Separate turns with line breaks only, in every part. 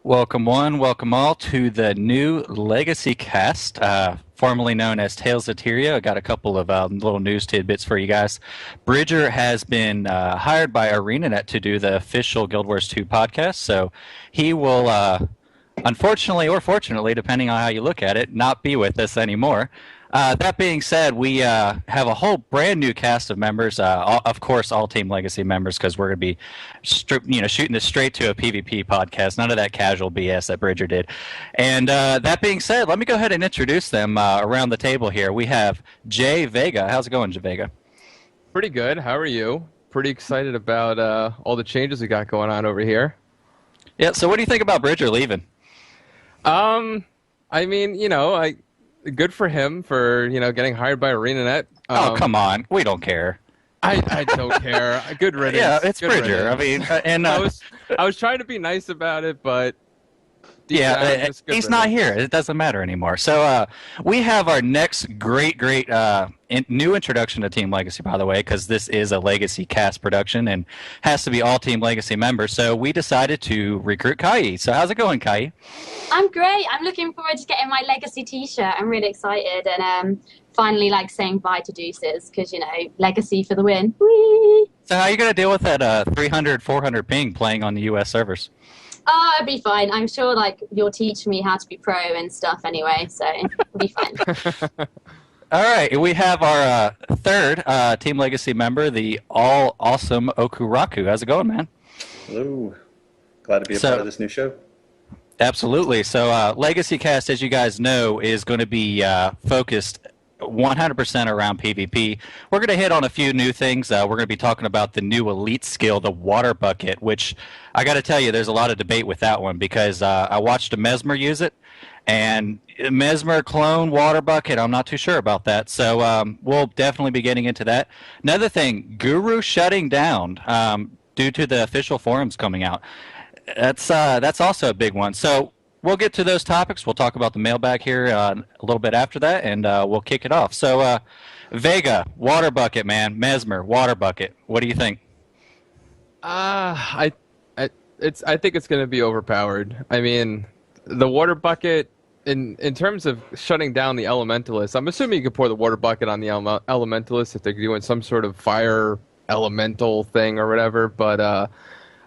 Welcome one, welcome all to the new LegacyCast, formerly known as Tales of Tyria. I got a couple of little news tidbits for you guys. Bridger has been hired by ArenaNet to do the official Guild Wars 2 podcast, so he will, unfortunately or fortunately, depending on how you look at it, not be with us anymore. That being said, we have a whole brand new cast of members. Of course, all Team Legacy members, because we're going to be, shooting this straight to a PvP podcast. None of that casual BS that Bridger did. And that being said, let me go ahead and introduce them around the table here. We have Jay Vega. How's it going, Jay Vega?
Pretty good. How are you? Pretty excited about all the changes we got going on over here.
Yeah. So, what do you think about Bridger leaving?
I mean, good for him for, getting hired by ArenaNet.
Oh, come on. We don't care.
I don't care. Good riddance.
Yeah, it's
Good
Bridger.
riddance.
I mean, and
I was trying to be nice about it, but
yeah,
just good
he's not
riddance.
here. It doesn't matter anymore. So we have our next great new introduction to Team Legacy, by the way, because this is a Legacy cast production and has to be all Team Legacy members. So we decided to recruit Kai. So how's it going, Kai?
I'm great. I'm looking forward to getting my Legacy t-shirt. I'm really excited and finally saying bye to Deuces because, Legacy for the win. Whee!
So how are you going to deal with that 300, 400 ping playing on the US servers?
Oh, it'll be fine. I'm sure you'll teach me how to be pro and stuff anyway, so it'll be fine.
All right, we have our third Team Legacy member, the all awesome Okuraku. How's it going, man?
Hello. Glad to be a part of this new show.
Absolutely. So Legacy Cast, as you guys know, is going to be focused 100% around PvP. We're going to hit on a few new things. We're going to be talking about the new elite skill, the water bucket, which I got to tell you, there's a lot of debate with that one because I watched a Mesmer use it, and Mesmer clone water bucket, I'm not too sure about that. So we'll definitely be getting into that. Another thing, Guru shutting down due to the official forums coming out. That's also a big one. So we'll get to those topics. We'll talk about the mailbag here a little bit after that, and we'll kick it off. So Vega, water bucket, man. Mesmer, water bucket. What do you think?
I think it's going to be overpowered. I mean, the water bucket, in terms of shutting down the elementalists, I'm assuming you could pour the water bucket on the elementalists if they're doing some sort of fire elemental thing or whatever, but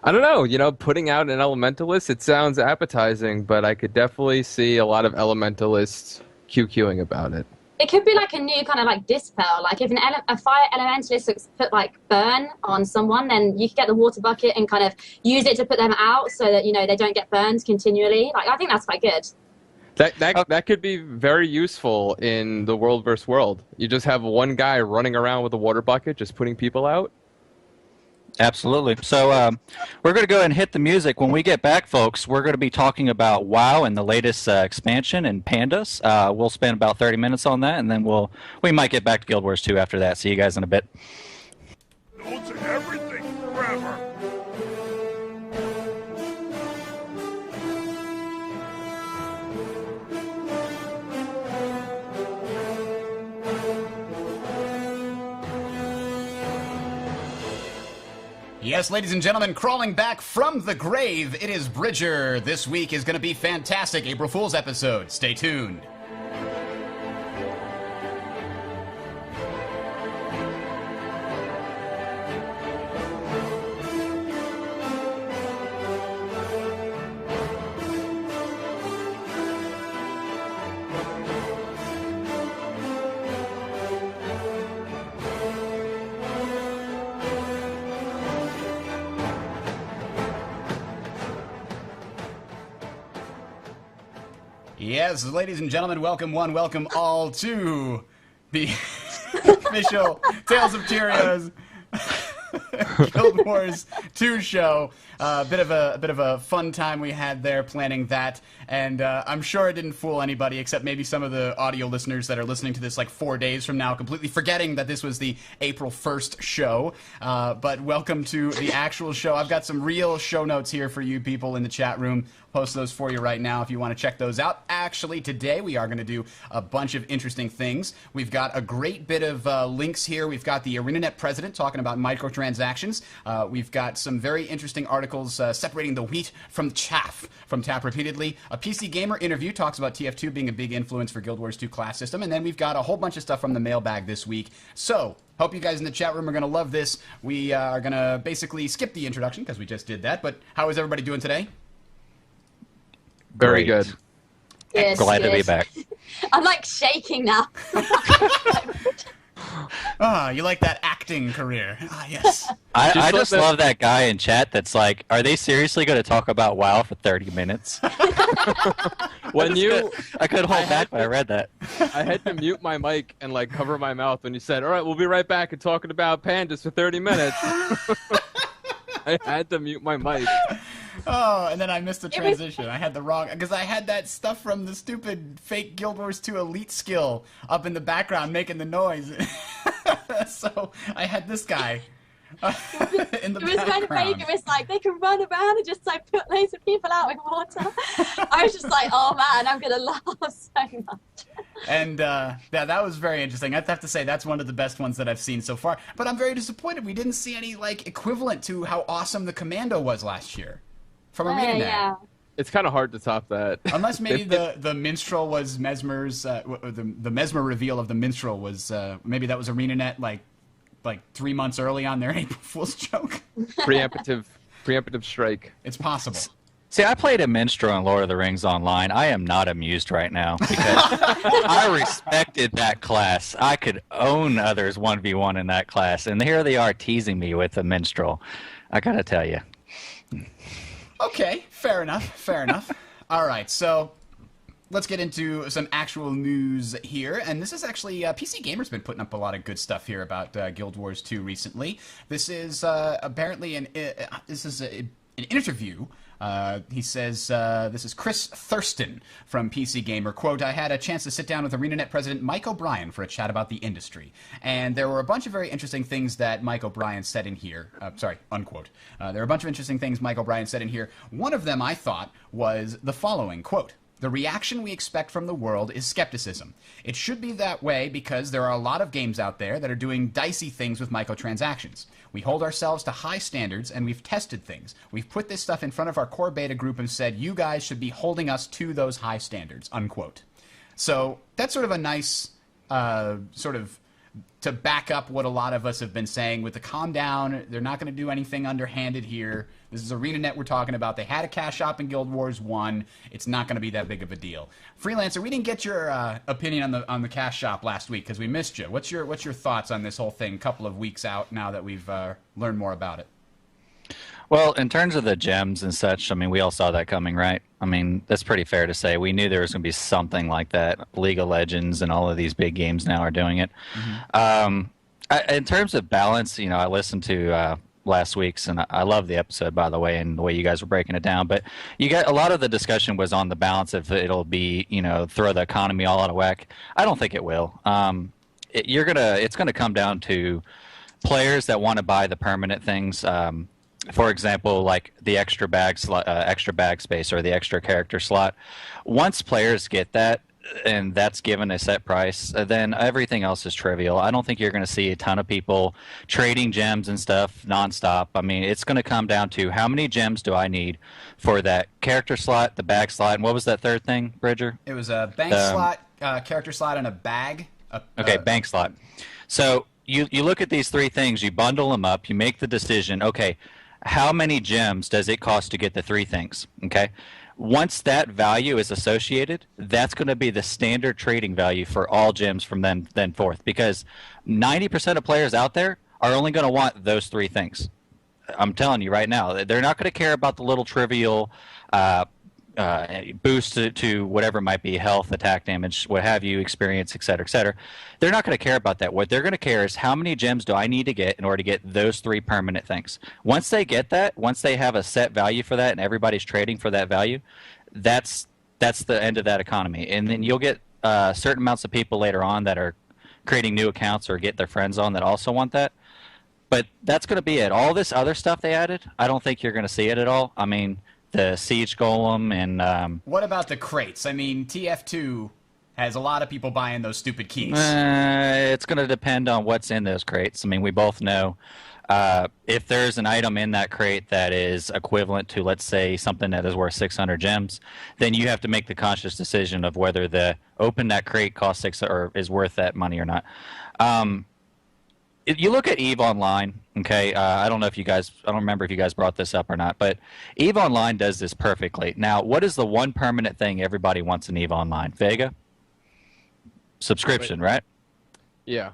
I don't know, putting out an elementalist, it sounds appetizing, but I could definitely see a lot of elementalists QQing about it.
It could be a new kind of dispel. If a fire elementalist put burn on someone, then you could get the water bucket and kind of use it to put them out so that, they don't get burned continually. I think that's quite good.
That could be very useful in the world versus world. You just have one guy running around with a water bucket, just putting people out.
Absolutely. So we're going to go ahead and hit the music. When we get back, folks, we're going to be talking about WoW and the latest expansion and pandas. We'll spend about 30 minutes on that, and then we might get back to Guild Wars 2 after that. See you guys in a bit.
Losing everything forever.
Yes, ladies and gentlemen, crawling back from the grave, it is Bridger. This week is going to be fantastic. April Fool's episode. Stay tuned. Yes, ladies and gentlemen, welcome one, welcome all to the official Tales of Tyria's Guild Wars 2 show. A bit of a fun time we had there planning that, and I'm sure it didn't fool anybody except maybe some of the audio listeners that are listening to this 4 days from now, completely forgetting that this was the April 1st show. But welcome to the actual show. I've got some real show notes here for you people in the chat room. Post those for you right now if you want to check those out. Actually, today we are going to do a bunch of interesting things. We've got a great bit of links here. We've got the ArenaNet president talking about microtransactions microtransactions. We've got some very interesting articles separating the wheat from the chaff from Tap Repeatedly. A PC Gamer interview talks about TF2 being a big influence for Guild Wars 2 class system. And then we've got a whole bunch of stuff from the mailbag this week. So, hope you guys in the chat room are going to love this. We are going to basically skip the introduction because we just did that. But how is everybody doing today?
Very
Great.
good.
Yes,
Glad to be
yes.
back.
I'm like shaking now.
You like that acting career? Yes.
I just
let
love that guy in chat that's like, are they seriously going to talk about WoW for 30 minutes?
When
I couldn't hold back when I read that.
I had to mute my mic and like cover my mouth when you said, "All right, we'll be right back and talking about pandas for 30 minutes." I had to mute my mic.
Oh, and then I missed the transition. I had the wrong, because I had that stuff from the stupid fake Guild Wars 2 Elite skill up in the background making the noise. So I had this guy in the
It was kind of
background.
vague. It was like they can run around and just like put loads of people out with water. I was just like, oh man, I'm gonna laugh so much.
And that was very interesting. I have to say that's one of the best ones that I've seen so far. But I'm very disappointed we didn't see any like equivalent to how awesome the Commando was last year from ArenaNet.
Yeah.
It's kind of hard to top that.
Unless maybe the minstrel was Mesmer's the Mesmer reveal of the minstrel was maybe that was ArenaNet like 3 months early on their April Fool's joke.
Preemptive strike.
It's possible.
See, I played a minstrel in Lord of the Rings online. I am not amused right now because I respected that class. I could own others 1v1 in that class, and here they are teasing me with a minstrel. I gotta tell you.
Okay, fair enough. All right, so let's get into some actual news here. And this is actually, PC Gamer's been putting up a lot of good stuff here about Guild Wars 2 recently. This is apparently an interview. He says, this is Chris Thurston from PC Gamer. Quote, I had a chance to sit down with ArenaNet president Mike O'Brien for a chat about the industry. And there were a bunch of very interesting things that Mike O'Brien said in here. Unquote. There were a bunch of interesting things Mike O'Brien said in here. One of them, I thought, was the following, quote, the reaction we expect from the world is skepticism. It should be that way because there are a lot of games out there that are doing dicey things with microtransactions. We hold ourselves to high standards, and we've tested things. We've put this stuff in front of our core beta group and said, you guys should be holding us to those high standards, unquote. So that's sort of a nice to back up what a lot of us have been saying with the calm down. They're not going to do anything underhanded here. This is ArenaNet we're talking about. They had a cash shop in Guild Wars 1. It's not going to be that big of a deal. Freelancer, we didn't get your opinion on the cash shop last week because we missed you. What's your thoughts on this whole thing a couple of weeks out now that we've learned more about it?
Well, in terms of the gems and such, I mean, we all saw that coming, right? I mean, that's pretty fair to say. We knew there was going to be something like that. League of Legends and all of these big games now are doing it. Mm-hmm. In terms of balance, you know, I listened to last week's, and I love the episode, by the way, and the way you guys were breaking it down. But you got a lot of the discussion was on the balance if it'll be, you know, throw the economy all out of whack. I don't think it will. It's gonna come down to players that want to buy the permanent things. For example, like the extra bag space or the extra character slot. Once players get that, and that's given a set price, then everything else is trivial. I don't think you're going to see a ton of people trading gems and stuff nonstop. I mean, it's going to come down to how many gems do I need for that character slot, the bag slot, and what was that third thing, Bridger?
It was a bank slot, character slot, and a bag.
Okay, bank slot. So you look at these three things, you bundle them up, you make the decision, okay, how many gems does it cost to get the three things, okay? Once that value is associated, that's going to be the standard trading value for all gems from then forth, because 90% of players out there are only going to want those three things. I'm telling you right now, they're not going to care about the little trivial boost to whatever might be health, attack damage, what have you, experience, et cetera, et cetera. They're not going to care about that. What they're going to care is how many gems do I need to get in order to get those three permanent things. Once they get that, once they have a set value for that and everybody's trading for that value, that's the end of that economy. And then you'll get certain amounts of people later on that are creating new accounts or get their friends on that also want that. But that's going to be it. All this other stuff they added, I don't think you're going to see it at all. I mean, the Siege Golem and...
what about the crates? I mean, TF2 has a lot of people buying those stupid keys.
It's going to depend on what's in those crates. I mean, we both know if there's an item in that crate that is equivalent to, let's say, something that is worth 600 gems, then you have to make the conscious decision of whether the open that crate costs 6 or is worth that money or not. If you look at EVE Online, okay, I don't remember if you guys brought this up or not, but EVE Online does this perfectly. Now, what is the one permanent thing everybody wants in EVE Online? Vega? Subscription, right?
Yeah.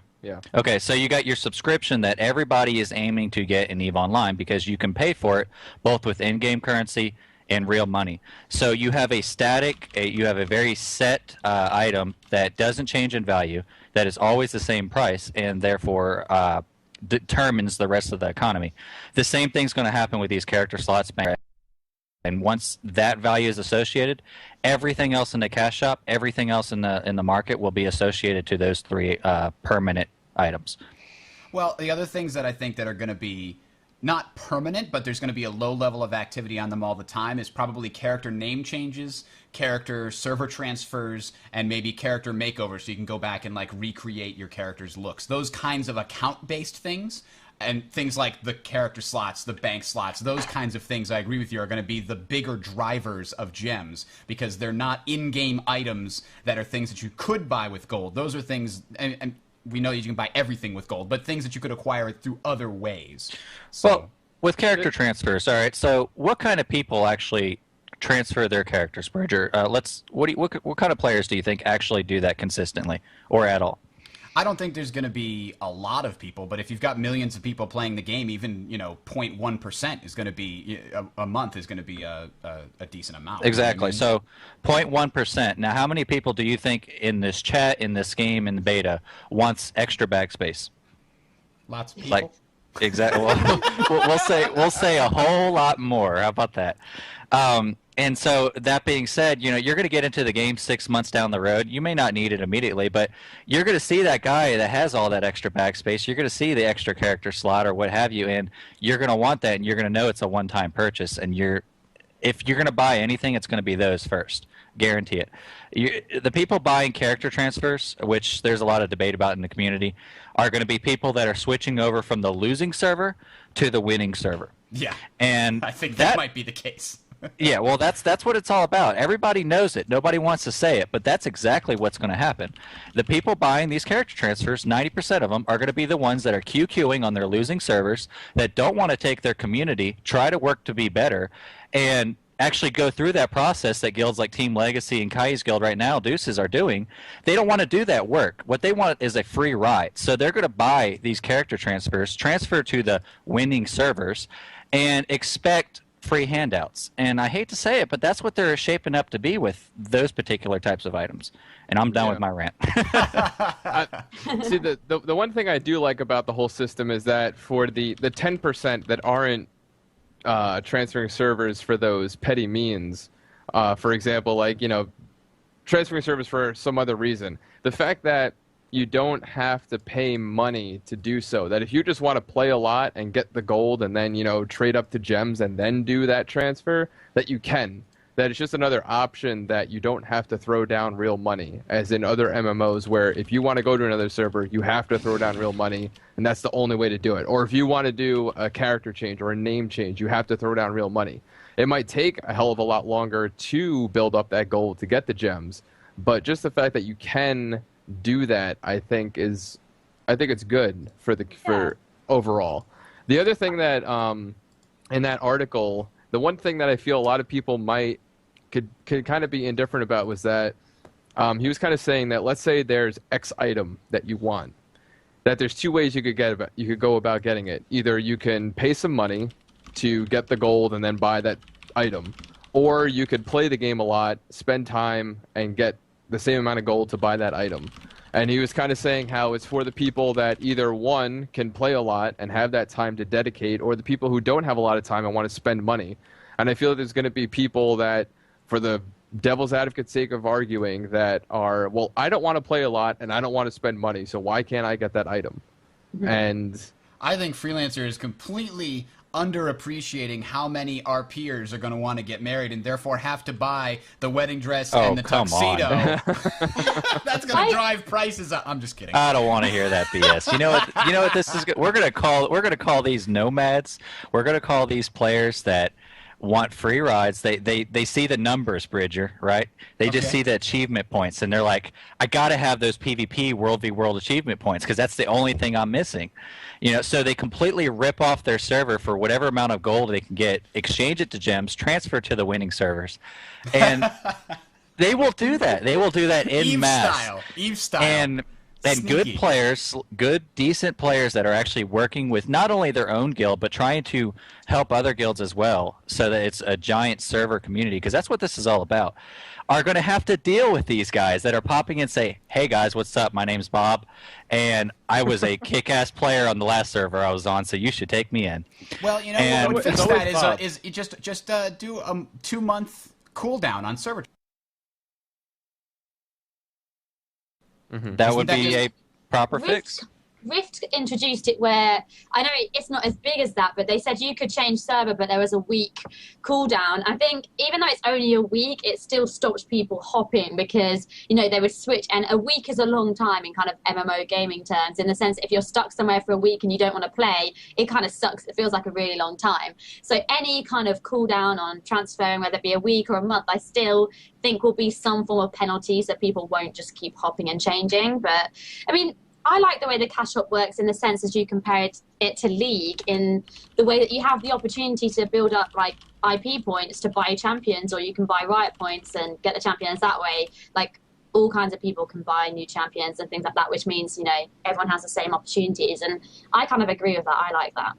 Okay, so you got your subscription that everybody is aiming to get in EVE Online because you can pay for it both with in-game currency and real money. So you have you have a very set item that doesn't change in value, that is always the same price, and therefore determines the rest of the economy. The same thing's going to happen with these character slots. And once that value is associated, everything else in the cash shop, everything else in the market will be associated to those 3 permanent items.
Well, the other things that I think that are going to be not permanent, but there's going to be a low level of activity on them all the time is probably character name changes, character server transfers, and maybe character makeovers, so you can go back and like recreate your character's looks. Those kinds of account-based things, and things like the character slots, the bank slots, those kinds of things, I agree with you, are going to be the bigger drivers of gems, because they're not in-game items that are things that you could buy with gold. Those are things, and we know you can buy everything with gold, but things that you could acquire through other ways. So,
well, with character transfers, all right, so what kind of people actually transfer their characters, Bridger? What kind of players do you think actually do that consistently or at all?
I don't think there's going to be a lot of people, but if you've got millions of people playing the game, even 0.1% is going to be a month is going to be a decent amount.
Exactly. You know what I mean? So 0.1%. Now, how many people do you think in this chat, in this game, in the beta, wants extra backspace?
Lots of people.
Exactly. We'll say a whole lot more. How about that? And so that being said, you're going to get into the game 6 months down the road. You may not need it immediately, but you're going to see that guy that has all that extra backspace. You're going to see the extra character slot or what have you, and you're going to want that, and you're going to know it's a one-time purchase. And if you're going to buy anything, it's going to be those first. Guarantee it. The people buying character transfers, which there's a lot of debate about in the community, are going to be people that are switching over from the losing server to the winning server.
Yeah,
and
I think that might be the case.
Yeah, well, that's what it's all about. Everybody knows it. Nobody wants to say it, but that's exactly what's going to happen. The people buying these character transfers, 90% of them, are going to be the ones that are QQing on their losing servers, that don't want to take their community, try to work to be better, and actually go through that process that guilds like Team Legacy and Kai's guild right now, Deuces, are doing. They don't want to do that work. What they want is a free ride. So they're going to buy these character transfers, transfer to the winning servers, and expect free handouts. And I hate to say it, but that's what they're shaping up to be with those particular types of items. And I'm done with my rant.
See, the one thing I do like about the whole system is that for the 10% that aren't transferring servers for those petty means, for example, like, transferring servers for some other reason, the fact that you don't have to pay money to do so. That if you just want to play a lot and get the gold and then, trade up to gems and then do that transfer, that you can. That it's just another option that you don't have to throw down real money, as in other MMOs where if you want to go to another server, you have to throw down real money, and that's the only way to do it. Or if you want to do a character change or a name change, you have to throw down real money. It might take a hell of a lot longer to build up that gold to get the gems, but just the fact that you can do that, I think it's good for overall. The other thing that in that article, the one thing that I feel a lot of people could kind of be indifferent about was that he was kind of saying that, let's say there's X item that you want, that there's 2 ways you could go about getting it. Either you can pay some money to get the gold and then buy that item, or you could play the game a lot, spend time, and get the same amount of gold to buy that item. And he was kind of saying how it's for the people that either, one, can play a lot and have that time to dedicate, or the people who don't have a lot of time and want to spend money. And I feel that there's going to be people that, for the devil's advocate sake of arguing, that are, well, I don't want to play a lot and I don't want to spend money, so why can't I get that item? And
I think Freelancer is completely underappreciating how many our peers are going to want to get married and therefore have to buy the wedding dress and the tuxedo. That's going to drive prices up. I'm just kidding.
I don't want to hear that BS. You know what? You know what this is? We're going to call these nomads. We're going to call these players that want free rides. They see the numbers, Bridger, right? They just see the achievement points, and they're like, I got to have those PvP World v World achievement points because that's the only thing I'm missing. You know, so they completely rip off their server for whatever amount of gold they can get, exchange it to gems, transfer to the winning servers, and they will do that. They will do that in mass.
Eve style.
And good players, good, decent players that are actually working with not only their own guild, but trying to help other guilds as well so that it's a giant server community, because that's what this is all about, are going to have to deal with these guys that are popping in and say, hey guys, what's up? My name's Bob, and I was a kick-ass player on the last server I was on, so you should take me in.
Well, you know, what would fix that is just do a 2-month cooldown on server.
That would be a proper fix.
Rift introduced it where, I know it's not as big as that, but they said you could change server, but there was a week cooldown. I think even though it's only a week, it still stopped people hopping because, you know, they would switch. And a week is a long time in kind of MMO gaming terms, in the sense if you're stuck somewhere for a week and you don't want to play, it kind of sucks. It feels like a really long time. So any kind of cooldown on transferring, whether it be a week or a month, I still think will be some form of penalty so people won't just keep hopping and changing. But, I mean, I like the way the cash shop works in the sense as you compare it to League, in the way that you have the opportunity to build up like IP points to buy champions, or you can buy riot points and get the champions that way. Like all kinds of people can buy new champions and things like that, which means, you know, everyone has the same opportunities. And I kind of agree with that. I like that.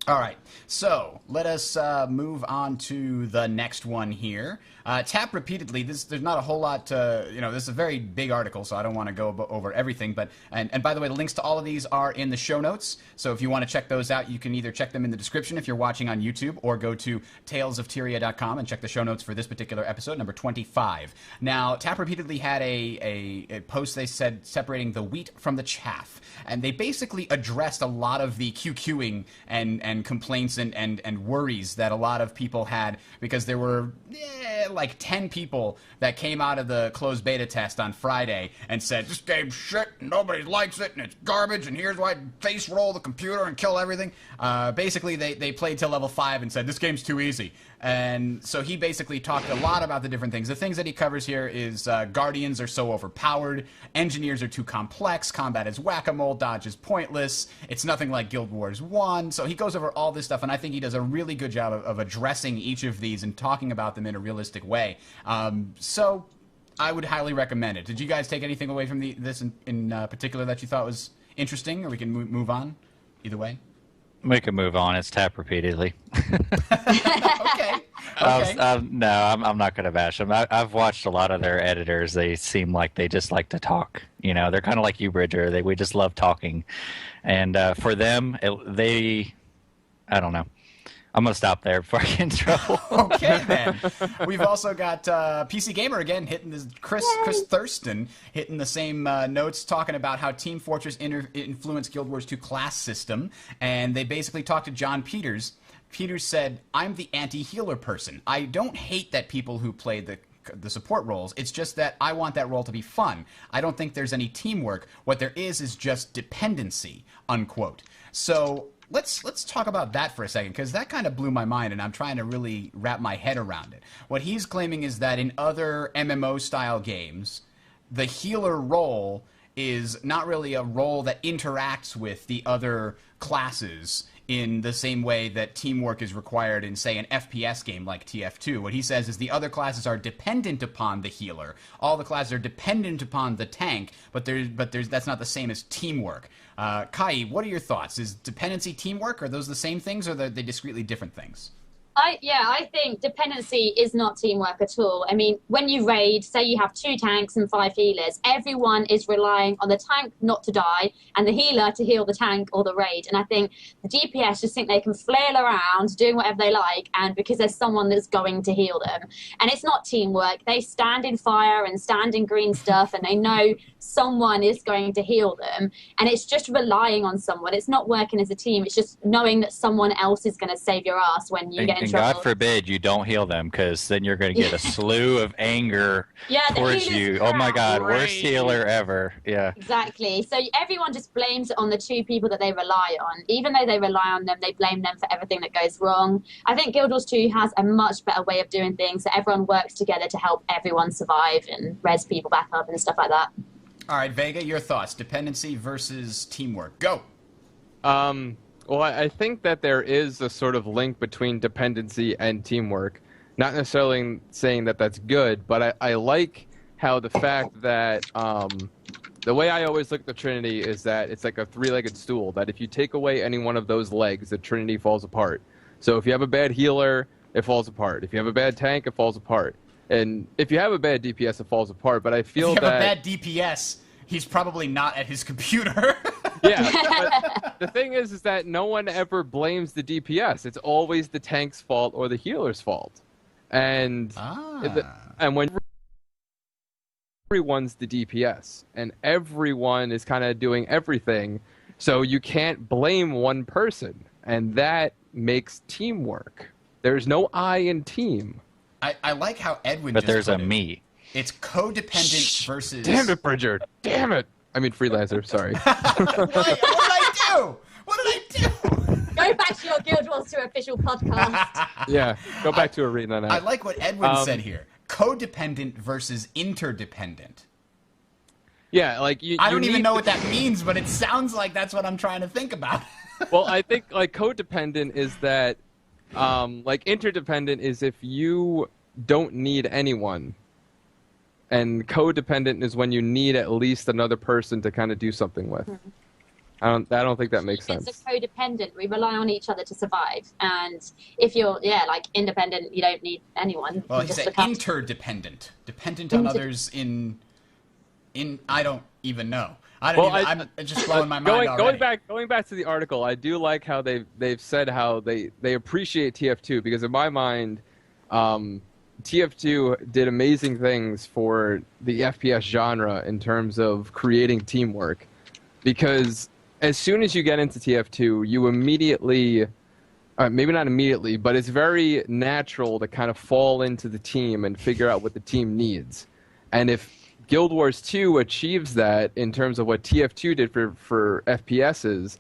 All right, so let us move on to the next one here. Tap repeatedly. There's not a whole lot to, you know, this is a very big article, so I don't want to go over everything. But and by the way, the links to all of these are in the show notes. So if you want to check those out, you can either check them in the description if you're watching on YouTube, or go to talesoftyria.com and check the show notes for this particular episode, number 25. Now, Tap repeatedly had a post, they said, separating the wheat from the chaff, and they basically addressed a lot of the QQing and complaints and worries that a lot of people had, because there were like 10 people that came out of the closed beta test on Friday and said, this game's shit, and nobody likes it, and it's garbage, and here's why I face roll the computer and kill everything. Basically, they played till level 5 and said, this game's too easy. And so he basically talked a lot about the different things. The things that he covers here is Guardians are so overpowered, Engineers are too complex, combat is whack-a-mole, dodge is pointless, it's nothing like Guild Wars 1. So he goes over all this stuff, and I think he does a really good job of addressing each of these and talking about them in a realistic way. So I would highly recommend it. Did you guys take anything away from this in particular that you thought was interesting, or we can move on? Either way.
We can move on. It's Tap repeatedly.
Okay.
No, I'm not going to bash them. I've watched a lot of their editors. They seem like they just like to talk. You know, they're kind of like you, Bridger. We just love talking. And for them, I don't know. I'm going to stop there before I get in trouble.
Okay, then. We've also got PC Gamer again hitting this, Chris Thurston hitting the same notes, talking about how Team Fortress influenced Guild Wars 2 class system. And they basically talked to John Peters. Peters said, I'm the anti-healer person. I don't hate that people who play the support roles. It's just that I want that role to be fun. I don't think there's any teamwork. What there is just dependency, unquote. So let's talk about that for a second, because that kind of blew my mind, and I'm trying to really wrap my head around it. What he's claiming is that in other MMO-style games, the healer role is not really a role that interacts with the other classes in the same way that teamwork is required in, say, an FPS game like TF2. What he says is the other classes are dependent upon the healer. All the classes are dependent upon the tank, but that's not the same as teamwork. Kai, what are your thoughts? Is dependency teamwork? Are those the same things, or are they discretely different things?
I think dependency is not teamwork at all. I mean, when you raid, say you have 2 tanks and 5 healers, everyone is relying on the tank not to die and the healer to heal the tank or the raid. And I think the DPS just think they can flail around doing whatever they like, and because there's someone that's going to heal them. And it's not teamwork. They stand in fire and stand in green stuff, and they know someone is going to heal them. And it's just relying on someone. It's not working as a team. It's just knowing that someone else is going to save your ass when you get in
and
trouble.
God forbid you don't heal them, because then you're going to get a slew of anger towards you. Oh my God, worst healer ever. Yeah.
Exactly. So everyone just blames it on the two people that they rely on. Even though they rely on them, they blame them for everything that goes wrong. I think Guild Wars 2 has a much better way of doing things, so everyone works together to help everyone survive and res people back up and stuff like that.
All right, Vega, your thoughts. Dependency versus teamwork. Go!
Well, I think that there is a sort of link between dependency and teamwork. Not necessarily saying that that's good, but I like how the fact that the way I always look at the Trinity is that it's like a three-legged stool, that if you take away any one of those legs, the Trinity falls apart. So if you have a bad healer, it falls apart. If you have a bad tank, it falls apart. And if you have a bad DPS, it falls apart. But I feel that...
If you have a bad DPS, he's probably not at his computer.
Yeah, but the thing is that no one ever blames the DPS. It's always the tank's fault or the healer's fault. And when everyone's the DPS, and everyone is kind of doing everything, so you can't blame one person, and that makes teamwork. There's no I in team.
I like how Edwin
But
just
there's
put
a
it.
me.
It's codependent versus...
Damn it, Bridger. Damn it. I mean, freelancer, sorry.
What did I do? What did I do?
Go back to your Guild Wars 2 official podcast.
Yeah, go back to Arena now.
I like what Edwin said here. Codependent versus interdependent.
Yeah, like
I don't even know what that means, but it sounds like that's what I'm trying to think about.
Well, I think like codependent is that, like interdependent is if you don't need anyone, and codependent is when you need at least another person to kind of do something with. I don't think that makes sense.
It's a codependent. We rely on each other to survive. And if you're, like independent, you don't need anyone.
Well, he said interdependent, dependent on others in I don't even know. I'm just blowing my mind already.
Going back to the article, I do like how they've said how they appreciate TF2, because in my mind, TF2 did amazing things for the FPS genre in terms of creating teamwork, because as soon as you get into TF2, you immediately, maybe not immediately, but it's very natural to kind of fall into the team and figure out what the team needs. And if Guild Wars 2 achieves that in terms of what TF2 did for FPSs,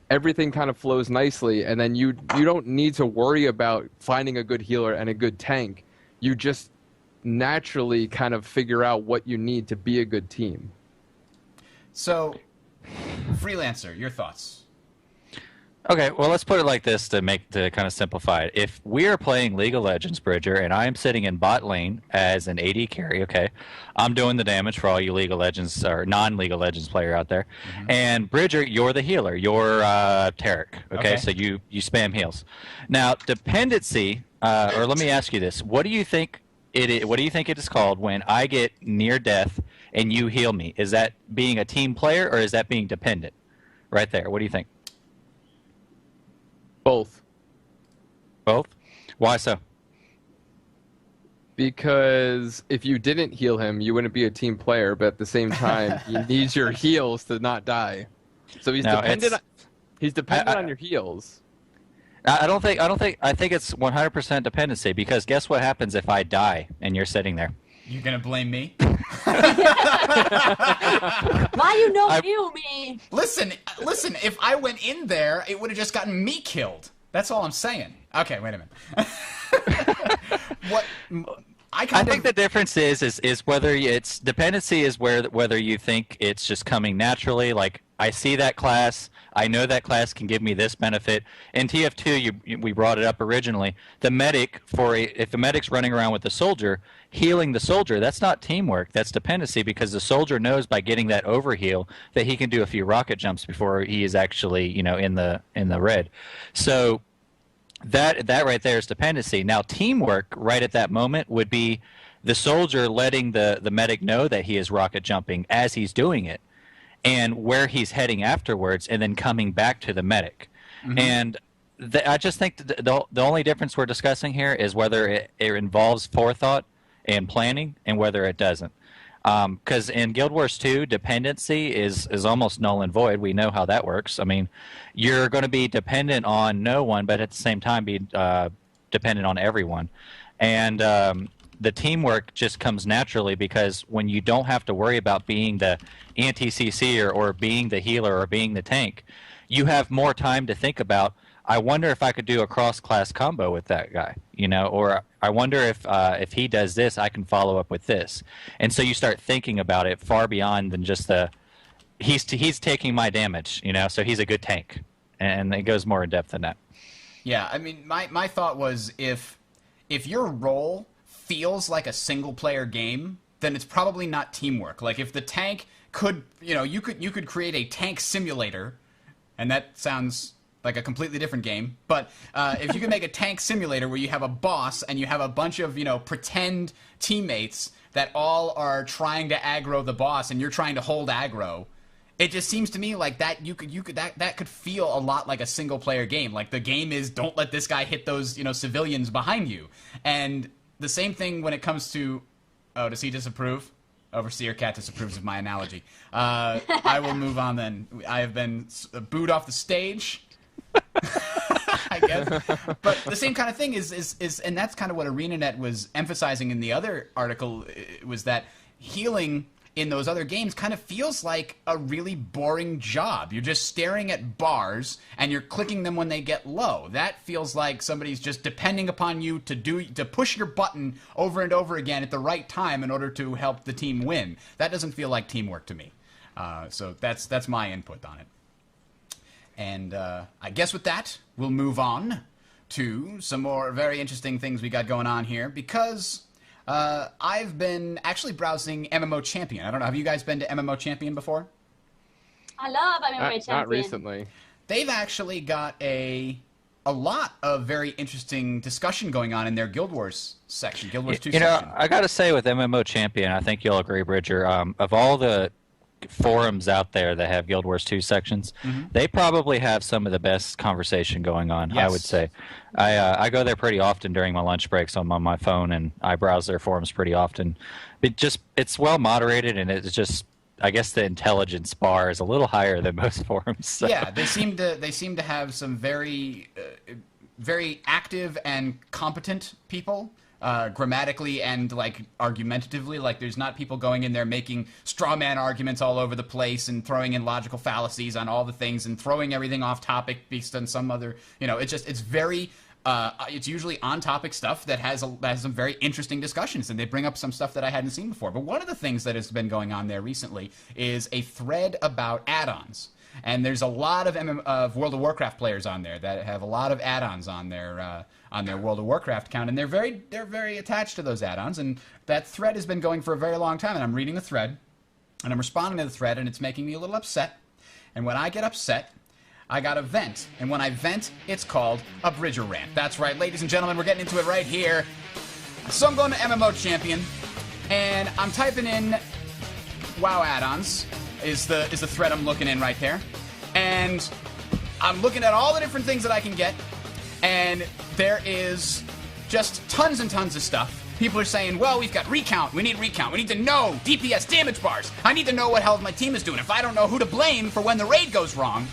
everything kind of flows nicely, and then you don't need to worry about finding a good healer and a good tank. You just naturally kind of figure out what you need to be a good team.
So, Freelancer, your thoughts?
Okay, well, let's put it like this to kind of simplify it. If we are playing League of Legends, Bridger, and I am sitting in bot lane as an AD carry, okay, I'm doing the damage for all you League of Legends or non-League of Legends player out there, and Bridger, you're the healer. You're Tarek, okay? So you spam heals. Now, dependency, or let me ask you this: what do you think it is called when I get near death and you heal me? Is that being a team player or is that being dependent? Right there. What do you think?
Both.
Both? Why so?
Because if you didn't heal him, you wouldn't be a team player, but at the same time, he needs your heals to not die. So he's dependent on your heals.
I think it's 100% dependency, because guess what happens if I die and you're sitting there?
You're going to blame me?
Why you no heal me?
Listen, if I went in there, it would have just gotten me killed. That's all I'm saying. Okay, wait a minute. I
think the difference is whether it's dependency is whether you think it's just coming naturally, like I see that class, I know that class can give me this benefit. In TF2, we brought it up originally. The medic, if the medic's running around with the soldier, healing the soldier, that's not teamwork. That's dependency, because the soldier knows by getting that overheal that he can do a few rocket jumps before he is actually, in the red. So that right there is dependency. Now, teamwork right at that moment would be the soldier letting the medic know that he is rocket jumping as he's doing it, and where he's heading afterwards, and then coming back to the medic. And I just think the only difference we're discussing here is whether it involves forethought and planning and whether it doesn't. Because in Guild Wars 2, dependency is almost null and void. We know how that works. I mean, you're going to be dependent on no one, but at the same time be dependent on everyone. And the teamwork just comes naturally because when you don't have to worry about being the anti-CC or being the healer or being the tank, you have more time to think about, I wonder if I could do a cross-class combo with that guy, or I wonder if he does this, I can follow up with this. And so you start thinking about it far beyond than just he's taking my damage, so he's a good tank. And it goes more in depth than that.
Yeah, I mean, my thought was if your role feels like a single-player game, then it's probably not teamwork. Like if the tank could, you could create a tank simulator, and that sounds like a completely different game. But if you can make a tank simulator where you have a boss and you have a bunch of, pretend teammates that all are trying to aggro the boss and you're trying to hold aggro, it just seems to me like that that could feel a lot like a single player game. Like the game is, don't let this guy hit those, civilians behind you. And the same thing when it comes to, oh, does he disapprove? Overseer Cat disapproves of my analogy. I will move on then. I have been booed off the stage. I guess. But the same kind of thing is and that's kind of what ArenaNet was emphasizing in the other article, was that healing in those other games kind of feels like a really boring job. You're just staring at bars and you're clicking them when they get low. That feels like somebody's just depending upon you to push your button over and over again at the right time in order to help the team win. That doesn't feel like teamwork to me. So that's my input on it. And I guess with that, we'll move on to some more very interesting things we got going on here, because I've been actually browsing MMO Champion. I don't know, have you guys been to MMO Champion before?
I love MMO Champion.
Not recently.
They've actually got a lot of very interesting discussion going on in their Guild Wars section, Guild Wars 2 section.
I got to say with MMO Champion, I think you'll agree, Bridger, of all the forums out there that have Guild Wars 2 sections, they probably have some of the best conversation going on, yes. I would say. I go there pretty often during my lunch breaks on my phone, and I browse their forums pretty often. It's well moderated, and it's just, I guess the intelligence bar is a little higher than most forums. So.
Yeah, they seem to have some very very active and competent people. Grammatically and like argumentatively, like there's not people going in there making straw man arguments all over the place and throwing in logical fallacies on all the things and throwing everything off topic based on some other, it's very it's usually on topic stuff that has some very interesting discussions, and they bring up some stuff that I hadn't seen before. But one of the things that has been going on there recently is a thread about add-ons. And there's a lot of World of Warcraft players on there that have a lot of add-ons on their World of Warcraft account, and they're very attached to those add-ons. And that thread has been going for a very long time. And I'm reading the thread, and I'm responding to the thread, and it's making me a little upset. And when I get upset, I got to vent. And when I vent, it's called a Bridger rant. That's right, ladies and gentlemen, we're getting into it right here. So I'm going to MMO Champion, and I'm typing in WoW add-ons. Is the thread I'm looking in right there. And I'm looking at all the different things that I can get, and there is just tons and tons of stuff. People are saying, well, we've got recount. We need recount. We need to know DPS damage bars. I need to know what health my team is doing. If I don't know who to blame for when the raid goes wrong,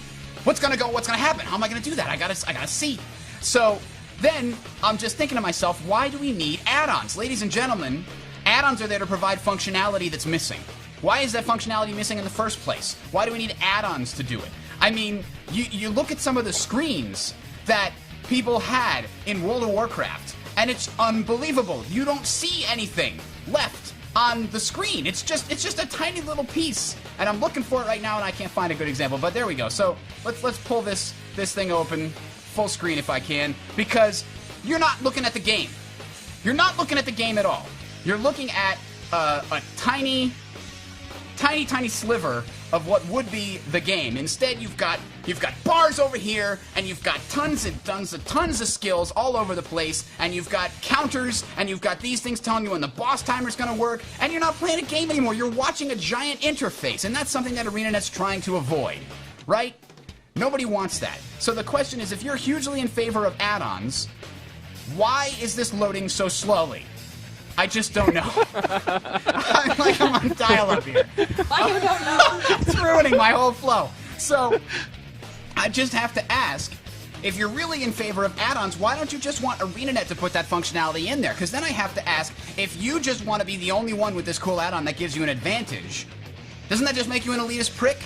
what's gonna happen? How am I gonna do that? I gotta see. So then I'm just thinking to myself, why do we need add-ons? Ladies and gentlemen, add-ons are there to provide functionality that's missing. Why is that functionality missing in the first place? Why do we need add-ons to do it? I mean, you look at some of the screens that people had in World of Warcraft, and it's unbelievable. You don't see anything left on the screen. It's just a tiny little piece. And I'm looking for it right now, and I can't find a good example. But there we go. So let's pull this thing open, full screen if I can, because you're not looking at the game. You're not looking at the game at all. You're looking at a tiny sliver of what would be the game. Instead, you've got bars over here, and you've got tons of skills all over the place, and you've got counters, and you've got these things telling you when the boss timer's going to work, and you're not playing a game anymore. You're watching a giant interface, and that's something that ArenaNet's trying to avoid, right? Nobody wants that. So the question is, if you're hugely in favor of add-ons, why is this loading so slowly? I just don't know. I'm on dial-up here.
Why you don't know?
It's ruining my whole flow. So, I just have to ask, if you're really in favor of add-ons, why don't you just want ArenaNet to put that functionality in there? Because then I have to ask, if you just want to be the only one with this cool add-on that gives you an advantage, doesn't that just make you an elitist prick?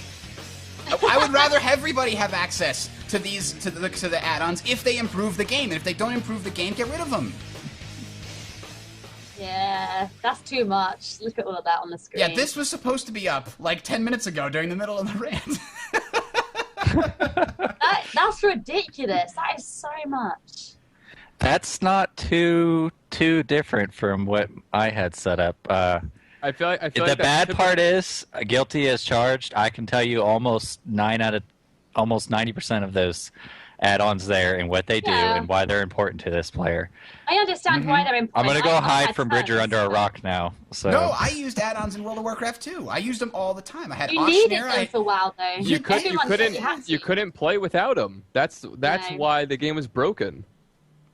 I would rather everybody have access to the add-ons if they improve the game, and if they don't improve the game, get rid of them.
Yeah, that's too much. Look at all of that on the screen.
Yeah, this was supposed to be up like 10 minutes ago during the middle of the rant.
That's ridiculous. That is so much.
That's not too different from what I had set up.
I feel like
The bad part is, guilty as charged. I can tell you almost 90% of those add-ons there and what they do and why they're important to this player.
I understand why they're important.
I'm going to go hide from Bridger under a rock now. So.
No, I used add-ons in World of Warcraft too. I used them all the time. I had
You needed
Auctioneer,
them for a while, though.
You couldn't play without them. That's
No.
why the game was broken.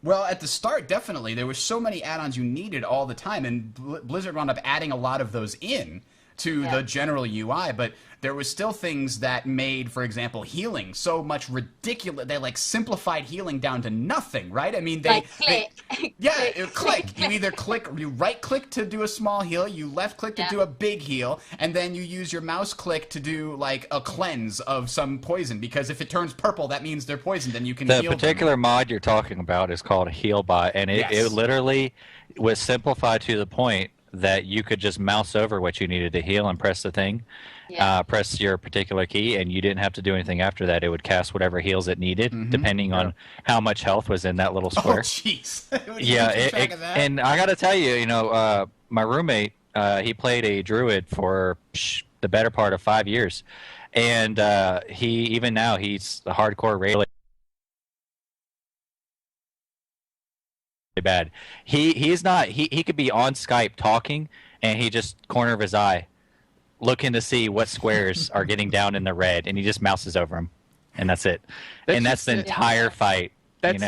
Well, at the start, definitely. There were so many add-ons you needed all the time, and Blizzard wound up adding a lot of those in to the general UI, but there was still things that made, for example, healing so much ridiculous. They, simplified healing down to nothing, right? I mean,
click.
Click. You either you right-click to do a small heal, you left-click to do a big heal, and then you use your mouse click to do, a cleanse of some poison, because if it turns purple, that means they're poisoned, and you can heal
The particular mod you're talking about is called Healbot, and it literally was simplified to the point that you could just mouse over what you needed to heal and press the thing, press your particular key, and you didn't have to do anything after that. It would cast whatever heals it needed, depending on how much health was in that little square.
Oh, jeez.
And I got to tell you, my roommate, he played a druid for the better part of 5 years, and he's a hardcore raider. Bad. He's not. He could be on Skype talking, and he just corner of his eye, looking to see what squares are getting down in the red, and he just mouses over them, and that's it. That's the entire fight.
That's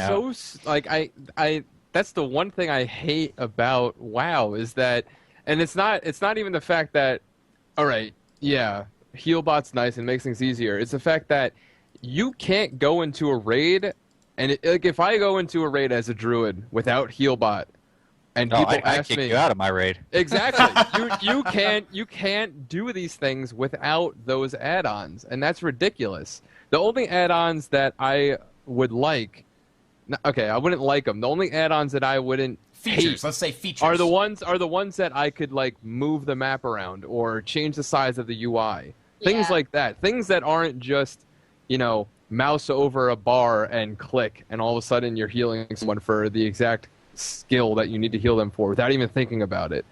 that's the one thing I hate about WoW is that, and it's not even the fact that, all right, Healbot's nice and makes things easier. It's the fact that you can't go into a raid. And if I go into a raid as a druid without Healbot, and people ask
kick
me,
you out of my raid.
Exactly, you can't do these things without those add-ons, and that's ridiculous. The only add-ons that I would like, I wouldn't like them. The only add-ons that I wouldn't hate,
let's say features,
are the ones that I could move the map around or change the size of the UI, things like that. Things that aren't just mouse over a bar and click, and all of a sudden you're healing someone for the exact skill that you need to heal them for without even thinking about it.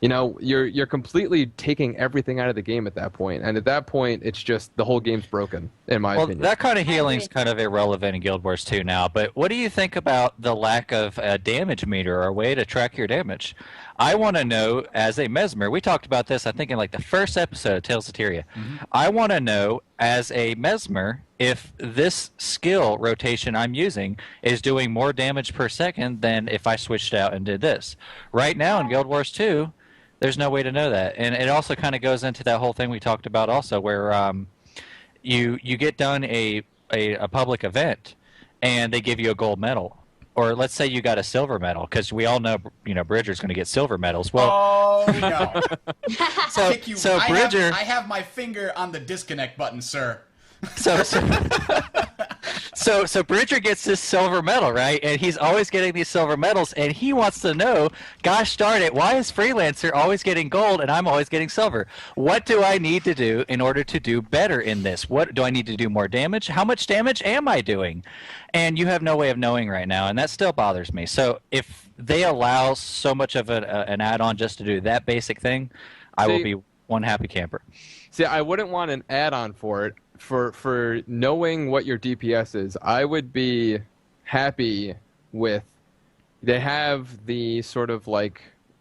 You're completely taking everything out of the game at that point, and at that point, it's just the whole game's broken, in my opinion.
That kind of healing's kind of irrelevant in Guild Wars 2 now, but what do you think about the lack of a damage meter or a way to track your damage? I want to know, as a Mesmer, we talked about this, I think, in the first episode of Tales of Tyria. I want to know, as a Mesmer, if this skill rotation I'm using is doing more damage per second than if I switched out and did this. Right now in Guild Wars 2, there's no way to know that. And it also kind of goes into that whole thing we talked about also, where you get done a public event, and they give you a gold medal. Or let's say you got a silver medal, because we all know, Bridger's going to get silver medals. Well,
no.
so Bridger,
I have my finger on the disconnect button, sir.
So Bridger gets this silver medal, right? And he's always getting these silver medals, and he wants to know, gosh darn it, why is Freelancer always getting gold and I'm always getting silver? What do I need to do in order to do better in this? What do I need to do more damage? How much damage am I doing? And you have no way of knowing right now, and that still bothers me. So if they allow so much of an add-on just to do that basic thing, I will be one happy camper.
See, I wouldn't want an add-on for it. For knowing what your DPS is, I would be happy with. They have the sort of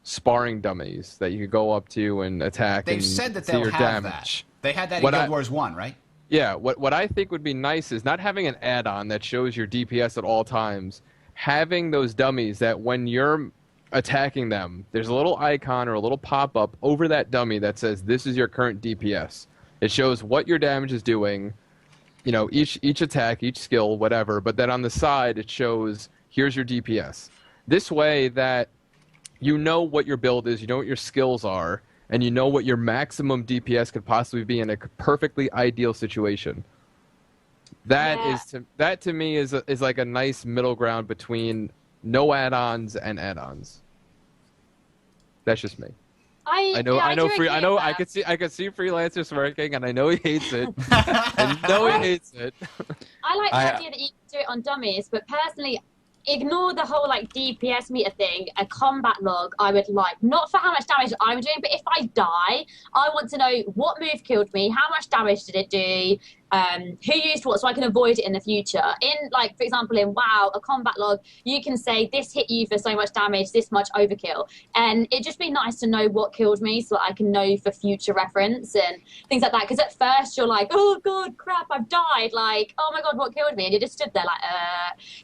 sparring dummies that you could go up to and attack.
They've
and
said that
see
they'll
your
have
damage.
that. They had that in Guild Wars 1, right?
Yeah. What I think would be nice is not having an add-on that shows your DPS at all times. Having those dummies that when you're attacking them, there's a little icon or a little pop-up over that dummy that says, this is your current DPS. It shows what your damage is doing, you know, each attack, each skill, whatever, but then on the side it shows, here's your DPS. This way that you know what your build is, you know what your skills are, and you know what your maximum DPS could possibly be in a perfectly ideal situation. That to me is like a nice middle ground between no add-ons and add-ons. That's just me. I could see freelancers working, and I know he hates it. I know he hates it.
I like the idea that you can do it on dummies, but personally, ignore the whole like DPS meter thing. A combat log I would like, not for how much damage I'm doing, but if I die, I want to know what move killed me, how much damage did it do, who used what, so I can avoid it in the future. In, like, for example, in WoW, a combat log, you can say this hit you for so much damage, this much overkill, and it'd just be nice to know what killed me so that I can know for future reference and things like that. Because at first you're like, oh god, crap, I've died, like, oh my god, what killed me, and you just stood there like,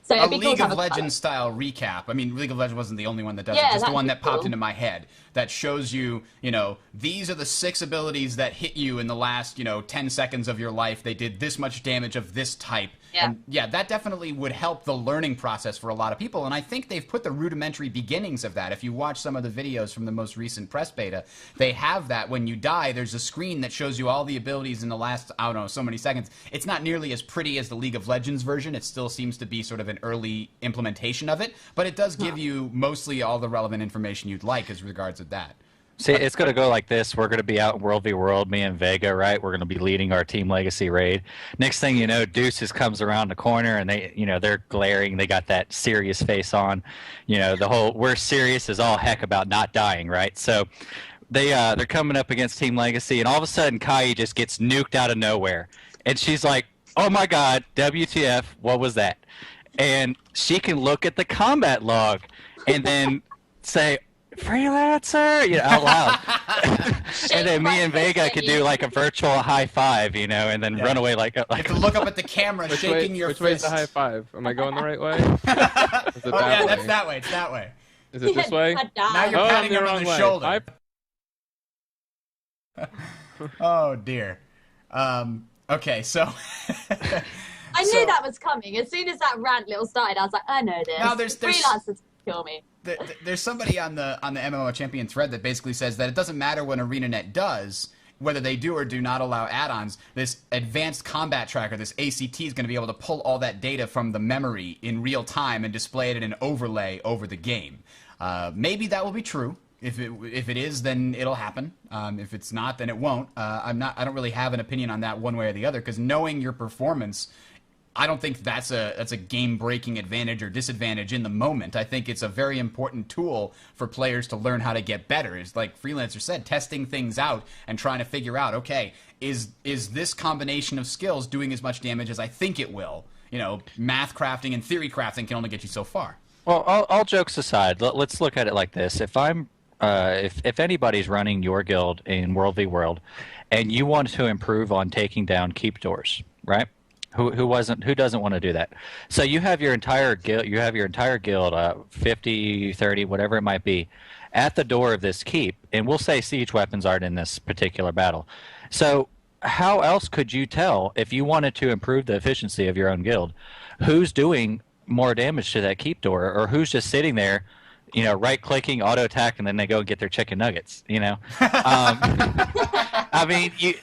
So
a League of Legends style recap. I mean, League of Legends wasn't the only one that does it, just the one that popped into my head that shows you, you know, these are the 6 abilities that hit you in the last, 10 seconds of your life. They did this much damage of this type.
Yeah.
And yeah, that definitely would help the learning process for a lot of people. And I think they've put the rudimentary beginnings of that. If you watch some of the videos from the most recent press beta, they have that when you die, there's a screen that shows you all the abilities in the last, I don't know, so many seconds. It's not nearly as pretty as the League of Legends version. It still seems to be sort of an early implementation of it, but it does give you mostly all the relevant information you'd like as regards to that.
See, it's going to go like this. We're going to be out in World v. World, me and Vega, right? We're going to be leading our Team Legacy raid. Next thing you know, Deuces comes around the corner, and they're glaring. They got that serious face on. The whole we're serious as all heck about not dying, right? So they're coming up against Team Legacy, and all of a sudden, Kai just gets nuked out of nowhere, and she's like, "Oh my God, WTF? What was that?" And she can look at the combat log, and then say, "Freelancer," out loud. And then me and Vega could do like a virtual high five, and then run away like
you have to look up at the camera, shaking your
fist.
Which
way's the high five? Am I going the right way?
Is it way? That's that way. It's that way.
Is it this way?
Now you're patting him on the shoulder. Oh dear. Okay, so.
I knew that was coming. As soon as that rant little started, I was like, I know this.
Now there's
freelancers kill me.
There's somebody on the MMO Champion thread that basically says that it doesn't matter what ArenaNet does, whether they do or do not allow add-ons. This advanced combat tracker, this ACT, is going to be able to pull all that data from the memory in real time and display it in an overlay over the game. Maybe that will be true. If it is, then it'll happen. If it's not, then it won't. I don't really have an opinion on that one way or the other, because knowing your performance, I don't think that's a game-breaking advantage or disadvantage in the moment. I think it's a very important tool for players to learn how to get better. It's like Freelancer said, testing things out and trying to figure out, okay, is this combination of skills doing as much damage as I think it will? Math crafting and theory crafting can only get you so far.
Well, all jokes aside, let's look at it like this. If anybody's running your guild in World v. World, and you want to improve on taking down keep doors, right? Who doesn't want to do that? So you have your entire guild, 50, 30, whatever it might be, at the door of this keep, and we'll say siege weapons aren't in this particular battle. So how else could you tell, if you wanted to improve the efficiency of your own guild, who's doing more damage to that keep door, or who's just sitting there, right-clicking, auto-attack, and then they go and get their chicken nuggets, I mean, is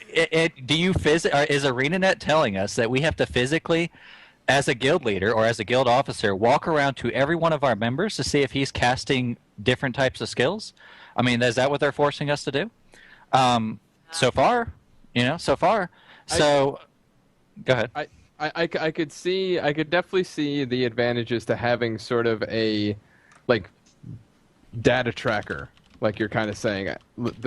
ArenaNet telling us that we have to physically, as a guild leader or as a guild officer, walk around to every one of our members to see if he's casting different types of skills? I mean, is that what they're forcing us to do? So far. So, go ahead.
I could definitely see the advantages to having sort of a, data tracker, like you're kind of saying.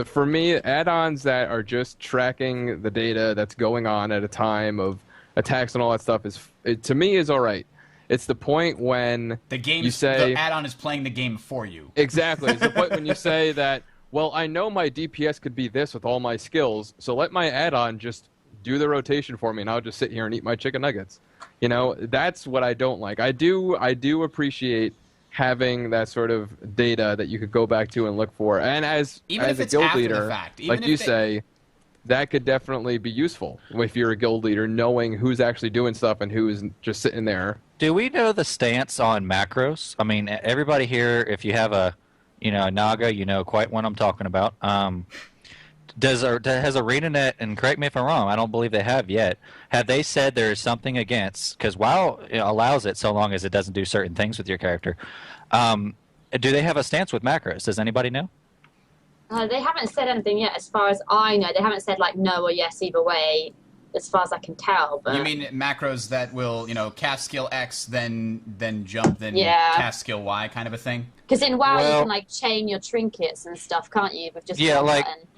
For me, add-ons that are just tracking the data that's going on at a time of attacks and all that stuff to me is all right. It's the point when the
add-on is playing the game for you.
Exactly. It's the point when you say that, well, I know my DPS could be this with all my skills, so let my add-on just do the rotation for me, and I'll just sit here and eat my chicken nuggets. That's what I don't like. I do appreciate having that sort of data that you could go back to and look for. And as a guild leader, like you say, that could definitely be useful if you're a guild leader, knowing who's actually doing stuff and who's just sitting there.
Do we know the stance on macros? I mean, everybody here, if you have a Naga, you know quite what I'm talking about. Has ArenaNet, and correct me if I'm wrong, I don't believe they have yet, have they said there is something against, because WoW allows it so long as it doesn't do certain things with your character. Do they have a stance with macros? Does anybody know?
They haven't said anything yet, as far as I know. They haven't said like no or yes either way, as far as I can tell. But
you mean macros that will, cast skill X, then jump, then cast skill Y, kind of a thing?
Because in WoW you can like chain your trinkets and stuff, can't you? With just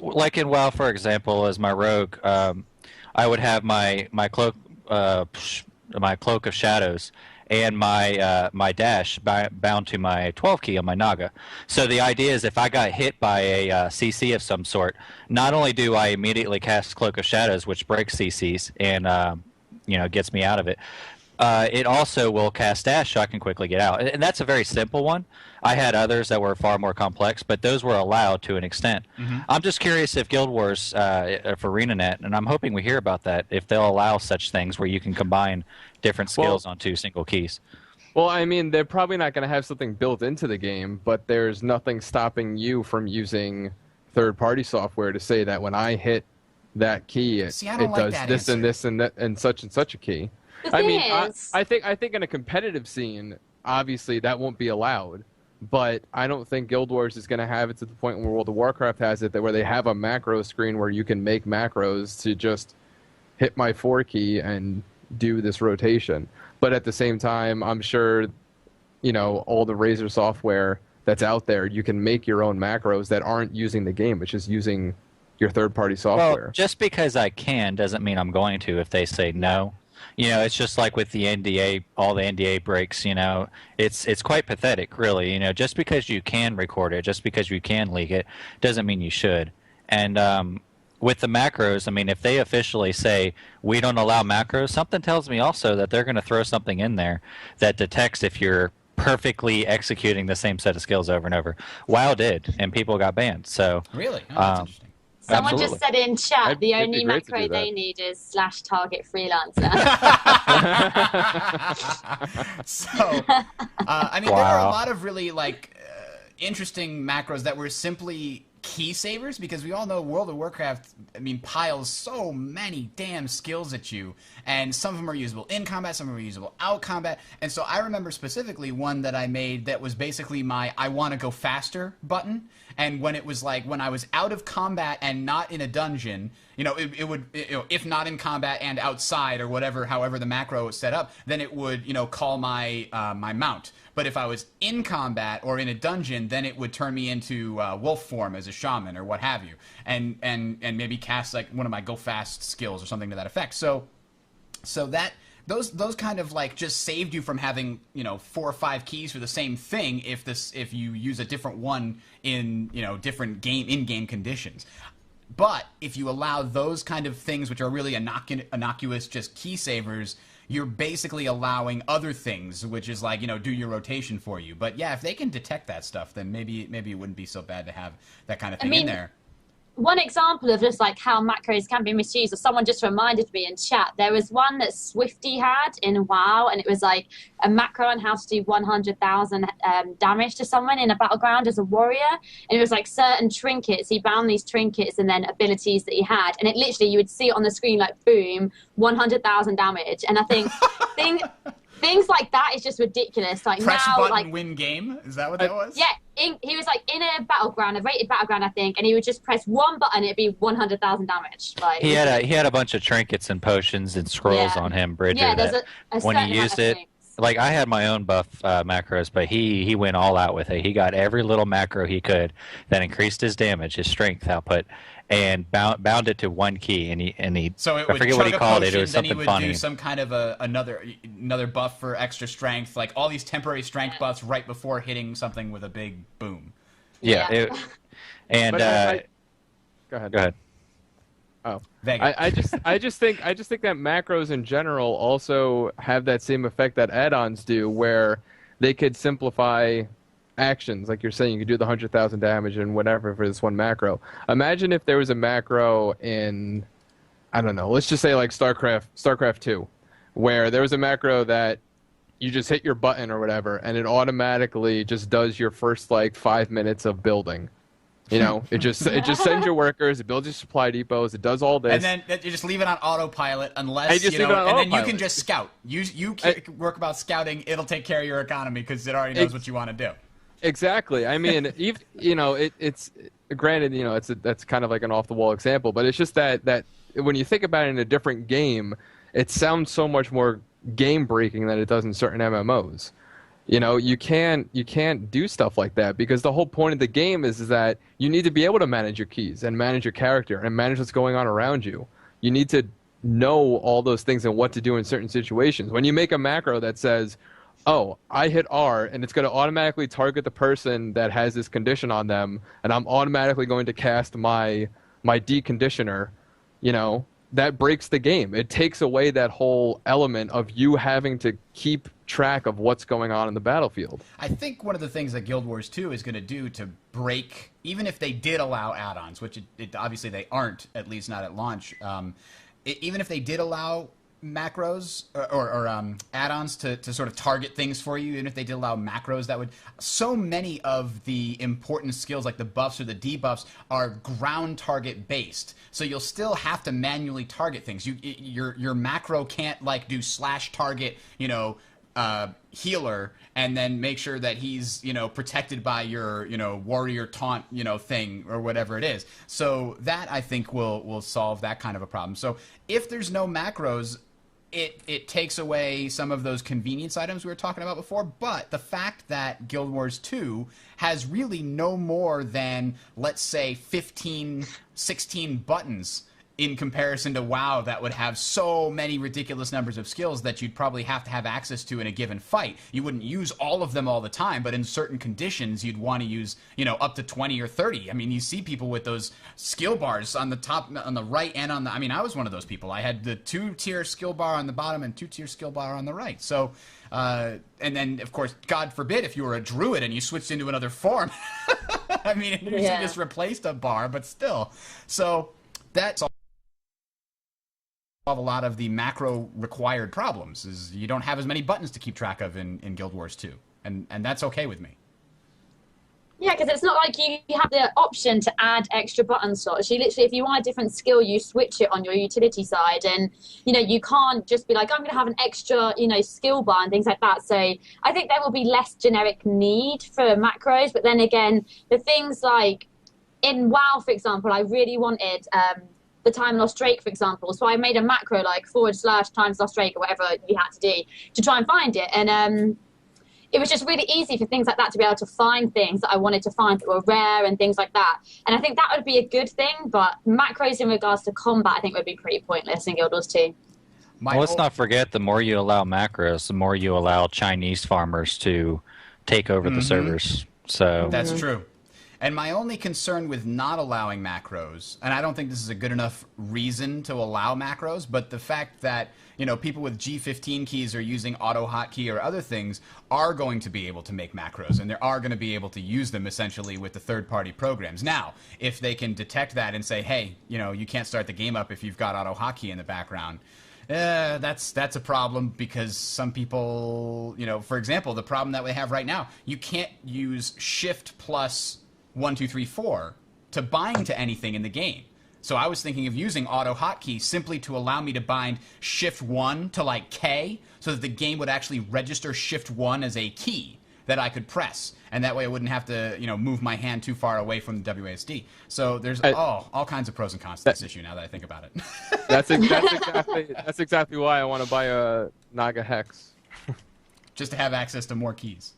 like in WoW, for example, as my rogue, I would have my cloak of shadows and my dash bound to my 12 key on my Naga. So the idea is if I got hit by a CC of some sort, not only do I immediately cast Cloak of Shadows, which breaks CCs and gets me out of it, it also will cast dash so I can quickly get out. And that's a very simple one. I had others that were far more complex, but those were allowed to an extent. Mm-hmm. I'm just curious if Guild Wars for ArenaNet, and I'm hoping we hear about that, if they'll allow such things where you can combine different skills onto single keys.
Well, I mean, they're probably not going to have something built into the game, but there's nothing stopping you from using third-party software to say that when I hit that key, it does this and this and that and such a key. I think in a competitive scene, obviously that won't be allowed. But I don't think Guild Wars is going to have it to the point where World of Warcraft has it, where they have a macro screen where you can make macros to just hit my 4 key and do this rotation. But at the same time, I'm sure, all the Razer software that's out there, you can make your own macros that aren't using the game. It's just using your third-party software.
Well, just because I can doesn't mean I'm going to if they say no. It's just like with the NDA, all the NDA breaks, it's quite pathetic, really. Just because you can record it, just because you can leak it, doesn't mean you should. And with the macros, I mean, if they officially say, we don't allow macros, something tells me also that they're going to throw something in there that detects if you're perfectly executing the same set of skills over and over. WoW did, and people got banned. So
really? Oh, that's interesting.
Someone
Absolutely.
just said in chat the only macro they need is /target freelancer.
So, there are a lot of really interesting macros that were simply key savers, because we all know World of Warcraft, piles so many damn skills at you, and some of them are usable in combat, some of them are usable out combat. And so I remember specifically one that I made that was basically my I want to go faster button. And when it was when I was out of combat and not in a dungeon, it would, if not in combat and outside or whatever, however the macro was set up, then it would, call my my mount. But if I was in combat or in a dungeon, then it would turn me into wolf form as a shaman or what have you, and maybe cast one of my go fast skills or something to that effect. So that. Those kind of just saved you from having 4 or 5 keys for the same thing if you use a different one in different in-game conditions. But if you allow those kind of things, which are really innocuous, just key savers, you're basically allowing other things, which is do your rotation for you. But yeah, if they can detect that stuff, then maybe it wouldn't be so bad to have that kind of thing in there.
One example of just how macros can be misused, or someone just reminded me in chat, there was one that Swifty had in WoW, and it was a macro on how to do 100,000 damage to someone in a battleground as a warrior. And it was certain trinkets. He bound these trinkets and then abilities that he had, and it literally, you would see it on the screen boom, 100,000 damage. And I think things like that is just ridiculous.
Press button, win game? Is that what that was?
Yeah, he was in a battleground, a rated battleground, I think, and he would just press one button, it'd be 100,000 damage.
He had a bunch of trinkets and potions and scrolls on him, Bridger. Yeah, there's a when he used it. I had my own buff macros, but he went all out with it. He got every little macro he could that increased his damage, his strength output, and bound it to one key. And he
so it
I forget what he called it. It was something funny.
Then he would do some kind of another buff for extra strength, all these temporary strength buffs right before hitting something with a big boom.
Yeah. Go ahead.
Oh, I just think that macros in general also have that same effect that add-ons do, where they could simplify actions. Like you're saying, you could do the 100,000 damage and whatever for this one macro. Imagine if there was a macro in, I don't know, let's just say like StarCraft 2, where there was a macro that you just hit your button or whatever, and it automatically just does your first like 5 minutes of building. You know, it just sends your workers, it builds your supply depots, it does all this,
and then you just leave it on autopilot unless
and
you know, and then you can just scout. You work about scouting; it'll take care of your economy because it already knows what you want to do.
Exactly. I mean, it's granted, that's kind of like an off the wall example, but it's just that when you think about it in a different game, it sounds so much more game breaking than it does in certain MMOs. You know, you can't do stuff like that because the whole point of the game is that you need to be able to manage your keys and manage your character and manage what's going on around you. You need to know all those things and what to do in certain situations. When you make a macro that says, oh, I hit R and it's going to automatically target the person that has this condition on them, and I'm automatically going to cast my deconditioner, you know, that breaks the game. It takes away that whole element of you having to keep track of what's going on in the battlefield.
I think one of the things that Guild Wars 2 is going to do to break, even if they did allow add-ons, which obviously they aren't, at least not at launch, even if they did allow macros or add-ons to sort of target things for you, even if they did allow macros, that would, so many of the important skills like the buffs or the debuffs are ground target based, so you'll still have to manually target things. Your macro can't like do slash target, you know, healer and then make sure that he's, you know, protected by your, you know, warrior taunt, you know, thing or whatever it is. So that I think will solve that kind of a problem. So if there's no macros, it takes away some of those convenience items we were talking about before, but the fact that Guild Wars 2 has really no more than, let's say, 15, 16 buttons in comparison to WoW that would have so many ridiculous numbers of skills that you'd probably have to have access to in a given fight. You wouldn't use all of them all the time, but in certain conditions you'd want to use, you know, up to 20 or 30. I mean, you see people with those skill bars on the top, on the right and on the, I mean, I was one of those people. I had the 2-tier skill bar on the bottom and 2-tier skill bar on the right. So, and then, of course, God forbid if you were a druid and you switched into another form. I mean, it usually just replaced a bar, but still. So that's all. Solve a lot of the macro required problems is you don't have as many buttons to keep track of in Guild Wars 2, and that's okay with me.
Yeah, because it's not like you have the option to add extra button slots. You literally, if you want a different skill, you switch it on your utility side, and you know you can't just be like, I'm going to have an extra, you know, skill bar and things like that. So I think there will be less generic need for macros, but then again, the things like in WoW, for example, I really wanted the time lost Drake, for example. So I made a macro like / times lost Drake or whatever you had to do to try and find it. And it was just really easy for things like that to be able to find things that I wanted to find that were rare and things like that. And I think that would be a good thing, but macros in regards to combat I think would be pretty pointless in Guild Wars 2.
Well, let's not forget, the more you allow macros, the more you allow Chinese farmers to take over the servers. So
that's true. And my only concern with not allowing macros, and I don't think this is a good enough reason to allow macros, but the fact that, you know, people with G15 keys or using auto hotkey or other things are going to be able to make macros, and they are going to be able to use them essentially with the third-party programs. Now, if they can detect that and say, hey, you know, you can't start the game up if you've got auto hotkey in the background, that's a problem, because some people, you know, for example, the problem that we have right now, you can't use Shift plus 1, 2, 3, 4 to bind to anything in the game. So I was thinking of using auto hotkey simply to allow me to bind Shift 1 to like K, so that the game would actually register Shift 1 as a key that I could press, and that way I wouldn't have to, you know, move my hand too far away from the WASD. So there's all kinds of pros and cons to this issue now that I think about it.
That's exactly why I want to buy a Naga Hex.
Just to have access to more keys.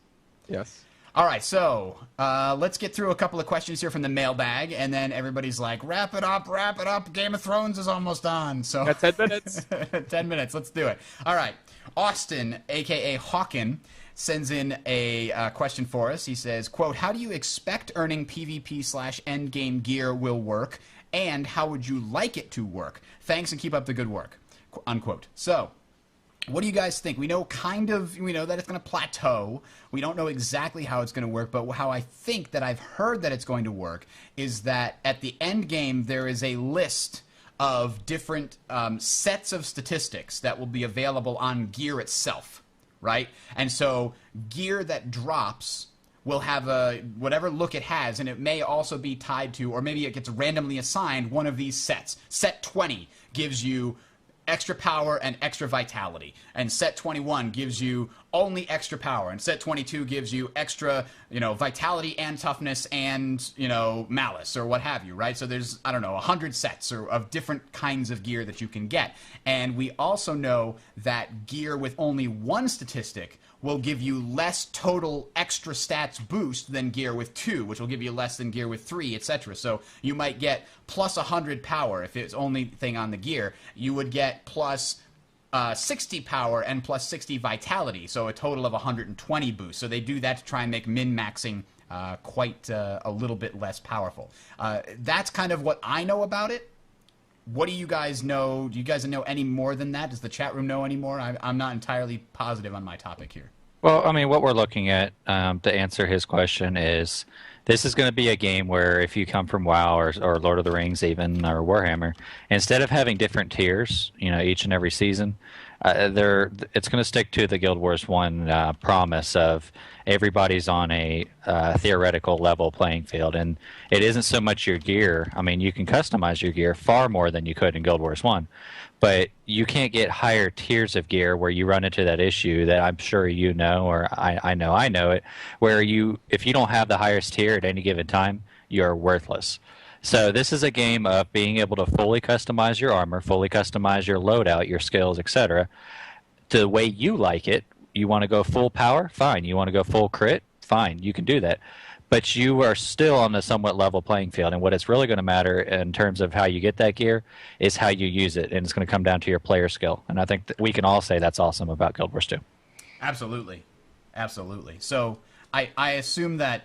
Yes.
All right, so let's get through a couple of questions here from the mailbag, and then everybody's like, wrap it up, Game of Thrones is almost on. So
got 10 minutes.
10 minutes, let's do it. All right, Austin, a.k.a. Hawkin, sends in a question for us. He says, quote, how do you expect earning PvP/endgame gear will work, and how would you like it to work? Thanks, and keep up the good work, unquote. So, What do you guys think? We know that it's going to plateau. We don't know exactly how it's going to work, but how I think that I've heard that it's going to work is that at the end game there is a list of different sets of statistics that will be available on gear itself, right? And so gear that drops will have whatever look it has, and it may also be tied to, or maybe it gets randomly assigned one of these sets. Set 20 gives you extra power and extra vitality, and set 21 gives you only extra power, and set 22 gives you extra, vitality and toughness and, malice or what have you, right? So there's, 100 sets of different kinds of gear that you can get. And we also know that gear with only one statistic will give you less total extra stats boost than gear with 2, which will give you less than gear with 3, etc. So you might get plus 100 power if it's only thing on the gear. You would get plus 60 power and plus 60 vitality, so a total of 120 boost. So they do that to try and make min-maxing quite a little bit less powerful. That's kind of what I know about it. What do you guys know? Do you guys know any more than that? Does the chat room know any more? I'm not entirely positive on my topic here.
Well, I mean, what we're looking at to answer his question is this is going to be a game where if you come from WoW or Lord of the Rings even or Warhammer, instead of having different tiers, each and every season, it's going to stick to the Guild Wars 1 promise of everybody's on a theoretical level playing field. And it isn't so much your gear. I mean, you can customize your gear far more than you could in Guild Wars 1. But you can't get higher tiers of gear where you run into that issue that I'm sure you know, or I know it, where if you don't have the highest tier at any given time, you're worthless. So this is a game of being able to fully customize your armor, fully customize your loadout, your skills, etc., to the way you like it. You want to go full power? Fine. You want to go full crit? Fine. You can do that. But you are still on a somewhat level playing field, and what it's really going to matter in terms of how you get that gear is how you use it, and it's going to come down to your player skill. And I think that we can all say that's awesome about Guild Wars 2.
Absolutely. So I assume that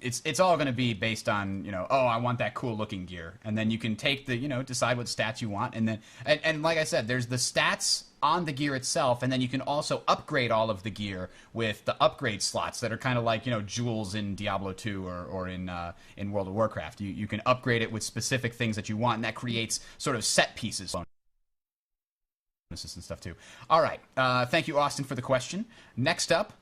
it's all going to be based on I want that cool looking gear, and then you can take the decide what stats you want, and then and like I said, there's the stats on the gear itself, and then you can also upgrade all of the gear with the upgrade slots that are kind of like jewels in Diablo 2 or in World of Warcraft. You can upgrade it with specific things that you want, and that creates sort of set pieces and stuff too. All right, thank you, Austin, for the question. Next up,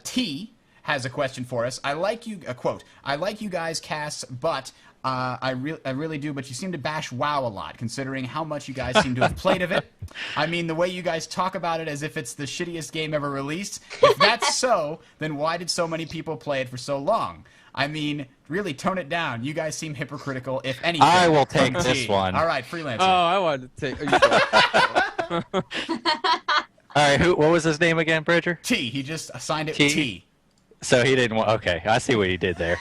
T has a question for us. I like you guys casts, but I really do, but you seem to bash WoW a lot, considering how much you guys seem to have played of it. I mean, the way you guys talk about it as if it's the shittiest game ever released. If that's so, then why did so many people play it for so long? I mean, really, tone it down. You guys seem hypocritical, if anything.
I will take this one.
All right, Freelancer.
Oh, I wanted to take...
All right, what was his name again, Bridger?
T. He just assigned it T.
So he didn't want... Okay, I see what he did there.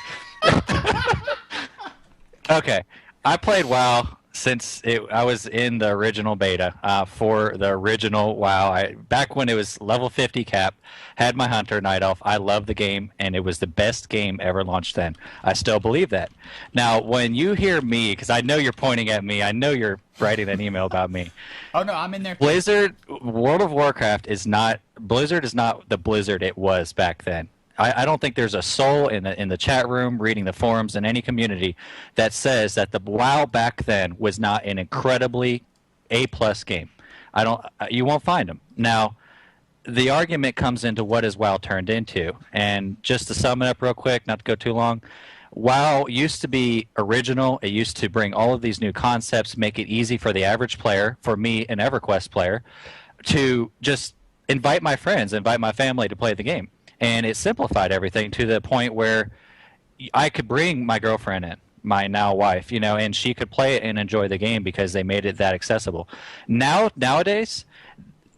Okay, I played WoW since I was in the original beta for the original WoW. Back when it was level 50 cap, had my Hunter Night Elf. I loved the game, and it was the best game ever launched then. I still believe that. Now, when you hear me, because I know you're pointing at me, I know you're writing an email about me.
Oh, no, I'm in there.
Blizzard, World of Warcraft is not... Blizzard is not the Blizzard it was back then. I don't think there's a soul in the chat room, reading the forums, in any community that says that the WoW back then was not an incredibly A-plus game. You won't find them. Now, the argument comes into what is WoW turned into. And just to sum it up real quick, not to go too long, WoW used to be original. It used to bring all of these new concepts, make it easy for the average player, for me, an EverQuest player, to just invite my friends, invite my family to play the game. And it simplified everything to the point where I could bring my girlfriend in, my now wife, and she could play it and enjoy the game because they made it that accessible. Nowadays,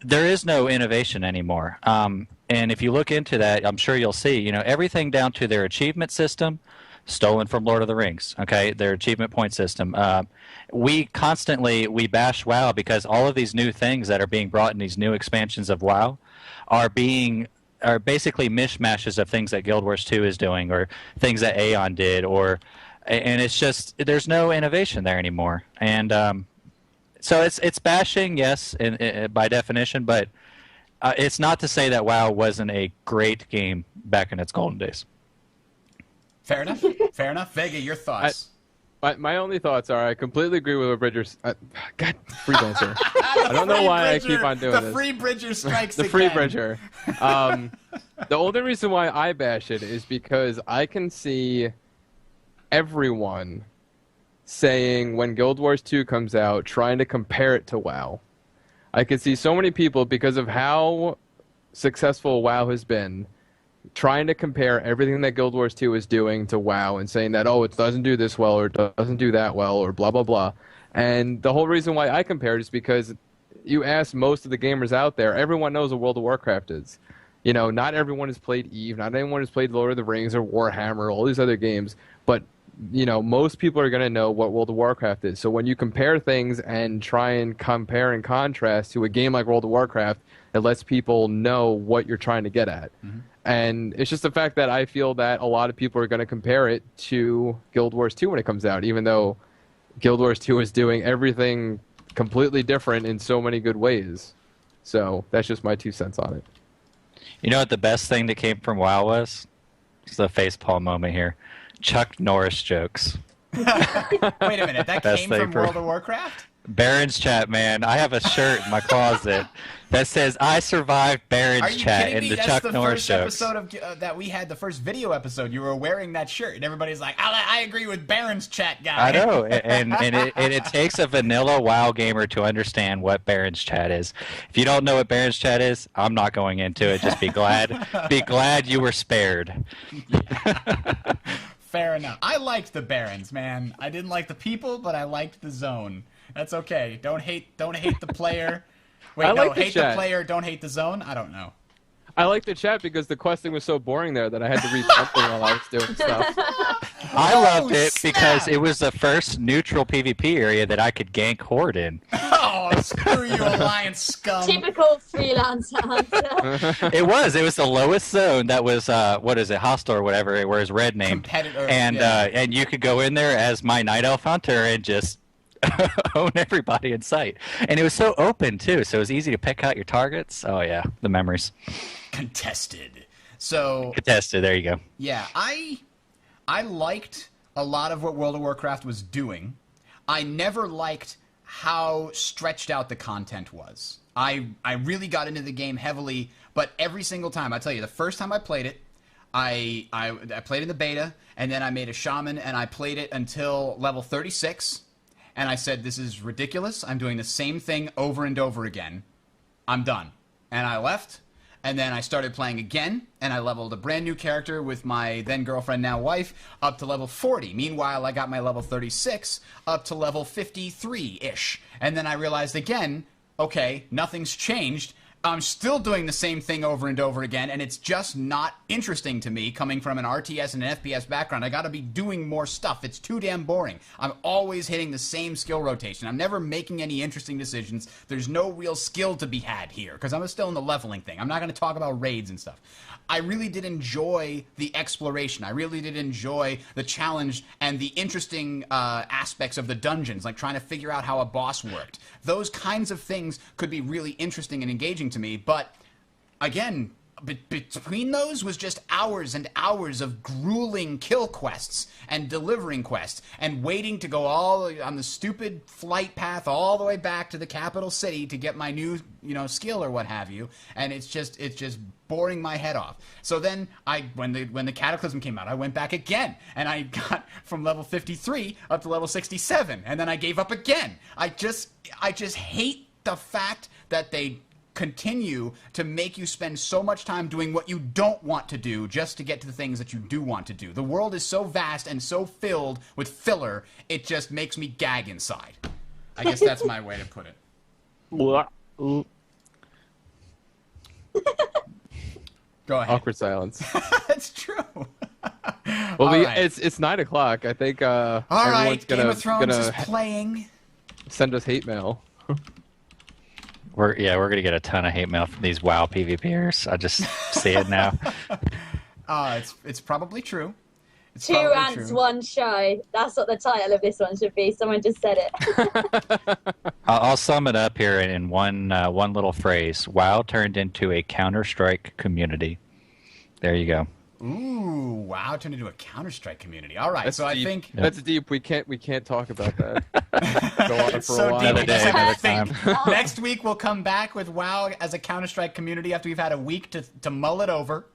there is no innovation anymore. And if you look into that, I'm sure you'll see, everything down to their achievement system, stolen from Lord of the Rings, okay, their achievement point system. We bash WoW because all of these new things that are being brought in these new expansions of WoW are basically mishmashes of things that Guild Wars 2 is doing or things that Aeon did, and it's just there's no innovation there anymore. And So it's bashing, yes, by definition, but it's not to say that WoW wasn't a great game back in its golden days.
Fair enough. Fair enough. Vega, your thoughts.
My only thoughts are I completely agree with what Bridger's. God, free dancer. I don't know why I keep on doing this.
The free Bridger strikes
the
again.
free Bridger. The only reason why I bash it is because I can see everyone saying when Guild Wars 2 comes out, trying to compare it to WoW. I can see so many people, because of how successful WoW has been, trying to compare everything that Guild Wars 2 is doing to WoW and saying that, oh, it doesn't do this well or it doesn't do that well or blah, blah, blah. And the whole reason why I compare it is because you ask most of the gamers out there, everyone knows what World of Warcraft is. You know, not everyone has played EVE, not everyone has played Lord of the Rings or Warhammer, all these other games, but, you know, most people are going to know what World of Warcraft is. So when you compare things and try and compare and contrast to a game like World of Warcraft, it lets people know what you're trying to get at. Mm-hmm. And it's just the fact that I feel that a lot of people are going to compare it to Guild Wars 2 when it comes out, even though Guild Wars 2 is doing everything completely different in so many good ways. So that's just my 2 cents on it.
You know what the best thing that came from WoW was? It's the facepalm moment here. Chuck Norris jokes.
Wait a minute, that came from World of Warcraft?
Baron's Chat, man. I have a shirt in my closet that says "I survived Baron's Chat" in the Chuck Norris jokes.
That's the first episode that we had, the first video episode. You were wearing that shirt, and everybody's like, "I agree with Baron's Chat guy."
I know, and it takes a vanilla WoW gamer to understand what Baron's Chat is. If you don't know what Baron's Chat is, I'm not going into it. Just be glad you were spared.
Fair enough. I liked the Barons, man. I didn't like the people, but I liked the zone. That's okay. Don't hate the player. Wait, hate the player, don't hate the zone? I don't know.
I liked the chat because the questing was so boring there that I had to read something while I was doing stuff.
I loved it because it was the first neutral PvP area that I could gank Horde in.
Oh, screw you, Alliance scum.
Typical freelancer hunter.
It was the lowest zone that was, what is it, hostile or whatever, where his red name.
Competitor.
And you could go in there as my Night Elf Hunter and just own everybody in sight. And it was so open, too, so it was easy to pick out your targets. Oh, yeah, the memories.
Contested, there
you go.
Yeah, I liked a lot of what World of Warcraft was doing. I never liked how stretched out the content was. I really got into the game heavily, but every single time, I tell you, the first time I played it, I played in the beta, and then I made a shaman, and I played it until level 36, and I said, this is ridiculous. I'm doing the same thing over and over again. I'm done. And I left. And then I started playing again, and I leveled a brand new character with my then-girlfriend, now wife, up to level 40. Meanwhile, I got my level 36 up to level 53-ish. And then I realized again, okay, nothing's changed. I'm still doing the same thing over and over again, and it's just not interesting to me coming from an RTS and an FPS background. I gotta be doing more stuff. It's too damn boring. I'm always hitting the same skill rotation. I'm never making any interesting decisions. There's no real skill to be had here, because I'm still in the leveling thing. I'm not gonna talk about raids and stuff. I really did enjoy the exploration. I really did enjoy the challenge and the interesting aspects of the dungeons, like trying to figure out how a boss worked. Those kinds of things could be really interesting and engaging to me, but again, between those was just hours and hours of grueling kill quests and delivering quests and waiting to go all on the stupid flight path all the way back to the capital city to get my new, skill or what have you. And it's just boring my head off. So then when the Cataclysm came out, I went back again and I got from level 53 up to level 67, and then I gave up again. I just hate the fact that they continue to make you spend so much time doing what you don't want to do just to get to the things that you do want to do. The world is so vast and so filled with filler, it just makes me gag inside. I guess that's my way to put it. Go ahead.
Awkward silence.
That's true.
Well, it's 9 o'clock. I think
all right, Game of Thrones is playing.
Send us hate mail.
We're gonna get a ton of hate mail from these WoW PvPers. I just see it now.
It's probably true. It's
Two
probably
ants,
true.
one show. That's what the title of this one should be. Someone just said it.
I'll sum it up here in one little phrase. WoW turned into a Counter-Strike community. There you go.
Ooh, WoW turned into a Counter-Strike community. All right,
That's
so
deep.
I think
That's deep. We can't talk about that. Go on for
it's so
a while.
deep.
Another
We
day,
just have
another
to think.
time.
Next week we'll come back with WoW as a Counter-Strike community after we've had a week to mull it over.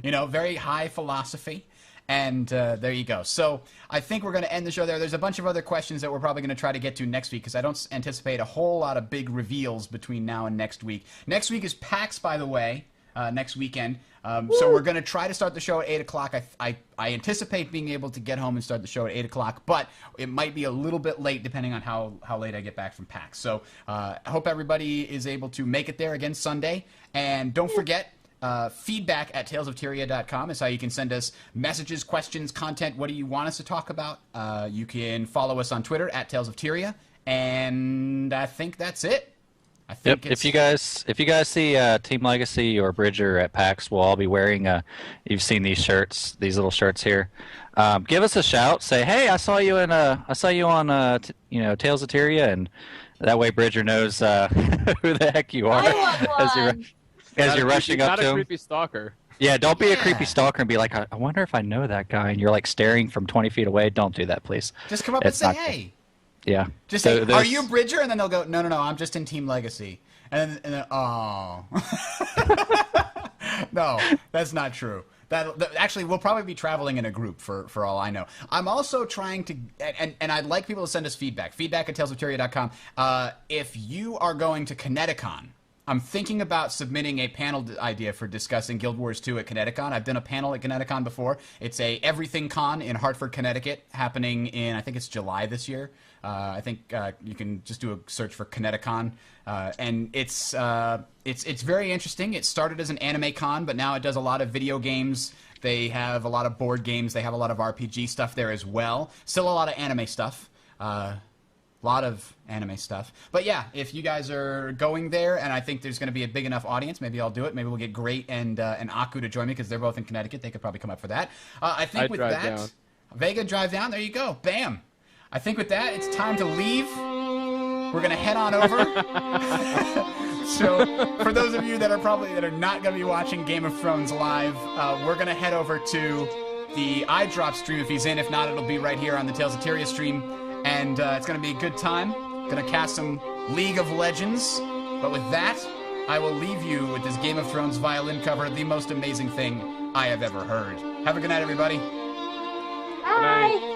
You know, very high philosophy. And there you go. So I think we're going to end the show there. There's a bunch of other questions that we're probably going to try to get to next week because I don't anticipate a whole lot of big reveals between now and next week. Next week is PAX, by the way, next weekend. So we're going to try to start the show at 8 o'clock. I anticipate being able to get home and start the show at 8 o'clock, but it might be a little bit late depending on how late I get back from PAX. So I hope everybody is able to make it there again Sunday. And don't forget, feedback at talesoftyria.com is how you can send us messages, questions, content. What do you want us to talk about? You can follow us on Twitter at Tales of Tyria, and I think that's it. I think
If you guys see Team Legacy or Bridger at PAX, we'll all be wearing. You've seen these shirts, these little shirts here. Give us a shout. Say, hey, I saw you on Tales of Tyria, and that way Bridger knows who the heck you are.
I want one.
As you're rushing up
not
to
a
him.
creepy stalker.
Yeah, don't be a creepy stalker and be like, I wonder if I know that guy, and you're like staring from 20 feet away. Don't do that, please.
just come up
It's
and say,
not good.
hey.
Yeah.
Just
So
say, are
there's-
you Bridger? And then they'll go, no, I'm just in Team Legacy. And then oh. No, that's not true. Actually, we'll probably be traveling in a group for all I know. I'm also trying to, and I'd like people to send us feedback at talesoftyria.com. If you are going to Kineticon, I'm thinking about submitting a panel idea for discussing Guild Wars 2 at Kineticon. I've done a panel at Kineticon before. It's a Everything Con in Hartford, Connecticut, happening in, I think it's July this year. I think you can just do a search for Kineticon, and it's very interesting. It started as an anime con, but now it does a lot of video games. They have a lot of board games. They have a lot of RPG stuff there as well. Still a lot of anime stuff. Lot of anime stuff. But yeah, if you guys are going there, and I think there's going to be a big enough audience, maybe I'll do it. Maybe we'll get Great and Aku to join me because they're both in Connecticut. They could probably come up for that. I think
I'd
with
drive
that,
down.
Vega drive down. There you go. Bam. I think with that, it's time to leave. We're going to head on over. So for those of you that are not going to be watching Game of Thrones live, we're going to head over to the iDrop stream if he's in. If not, it'll be right here on the Tales of Tyria stream. And it's going to be a good time. Going to cast some League of Legends. But with that, I will leave you with this Game of Thrones violin cover, the most amazing thing I have ever heard. Have a good night, everybody.
Bye.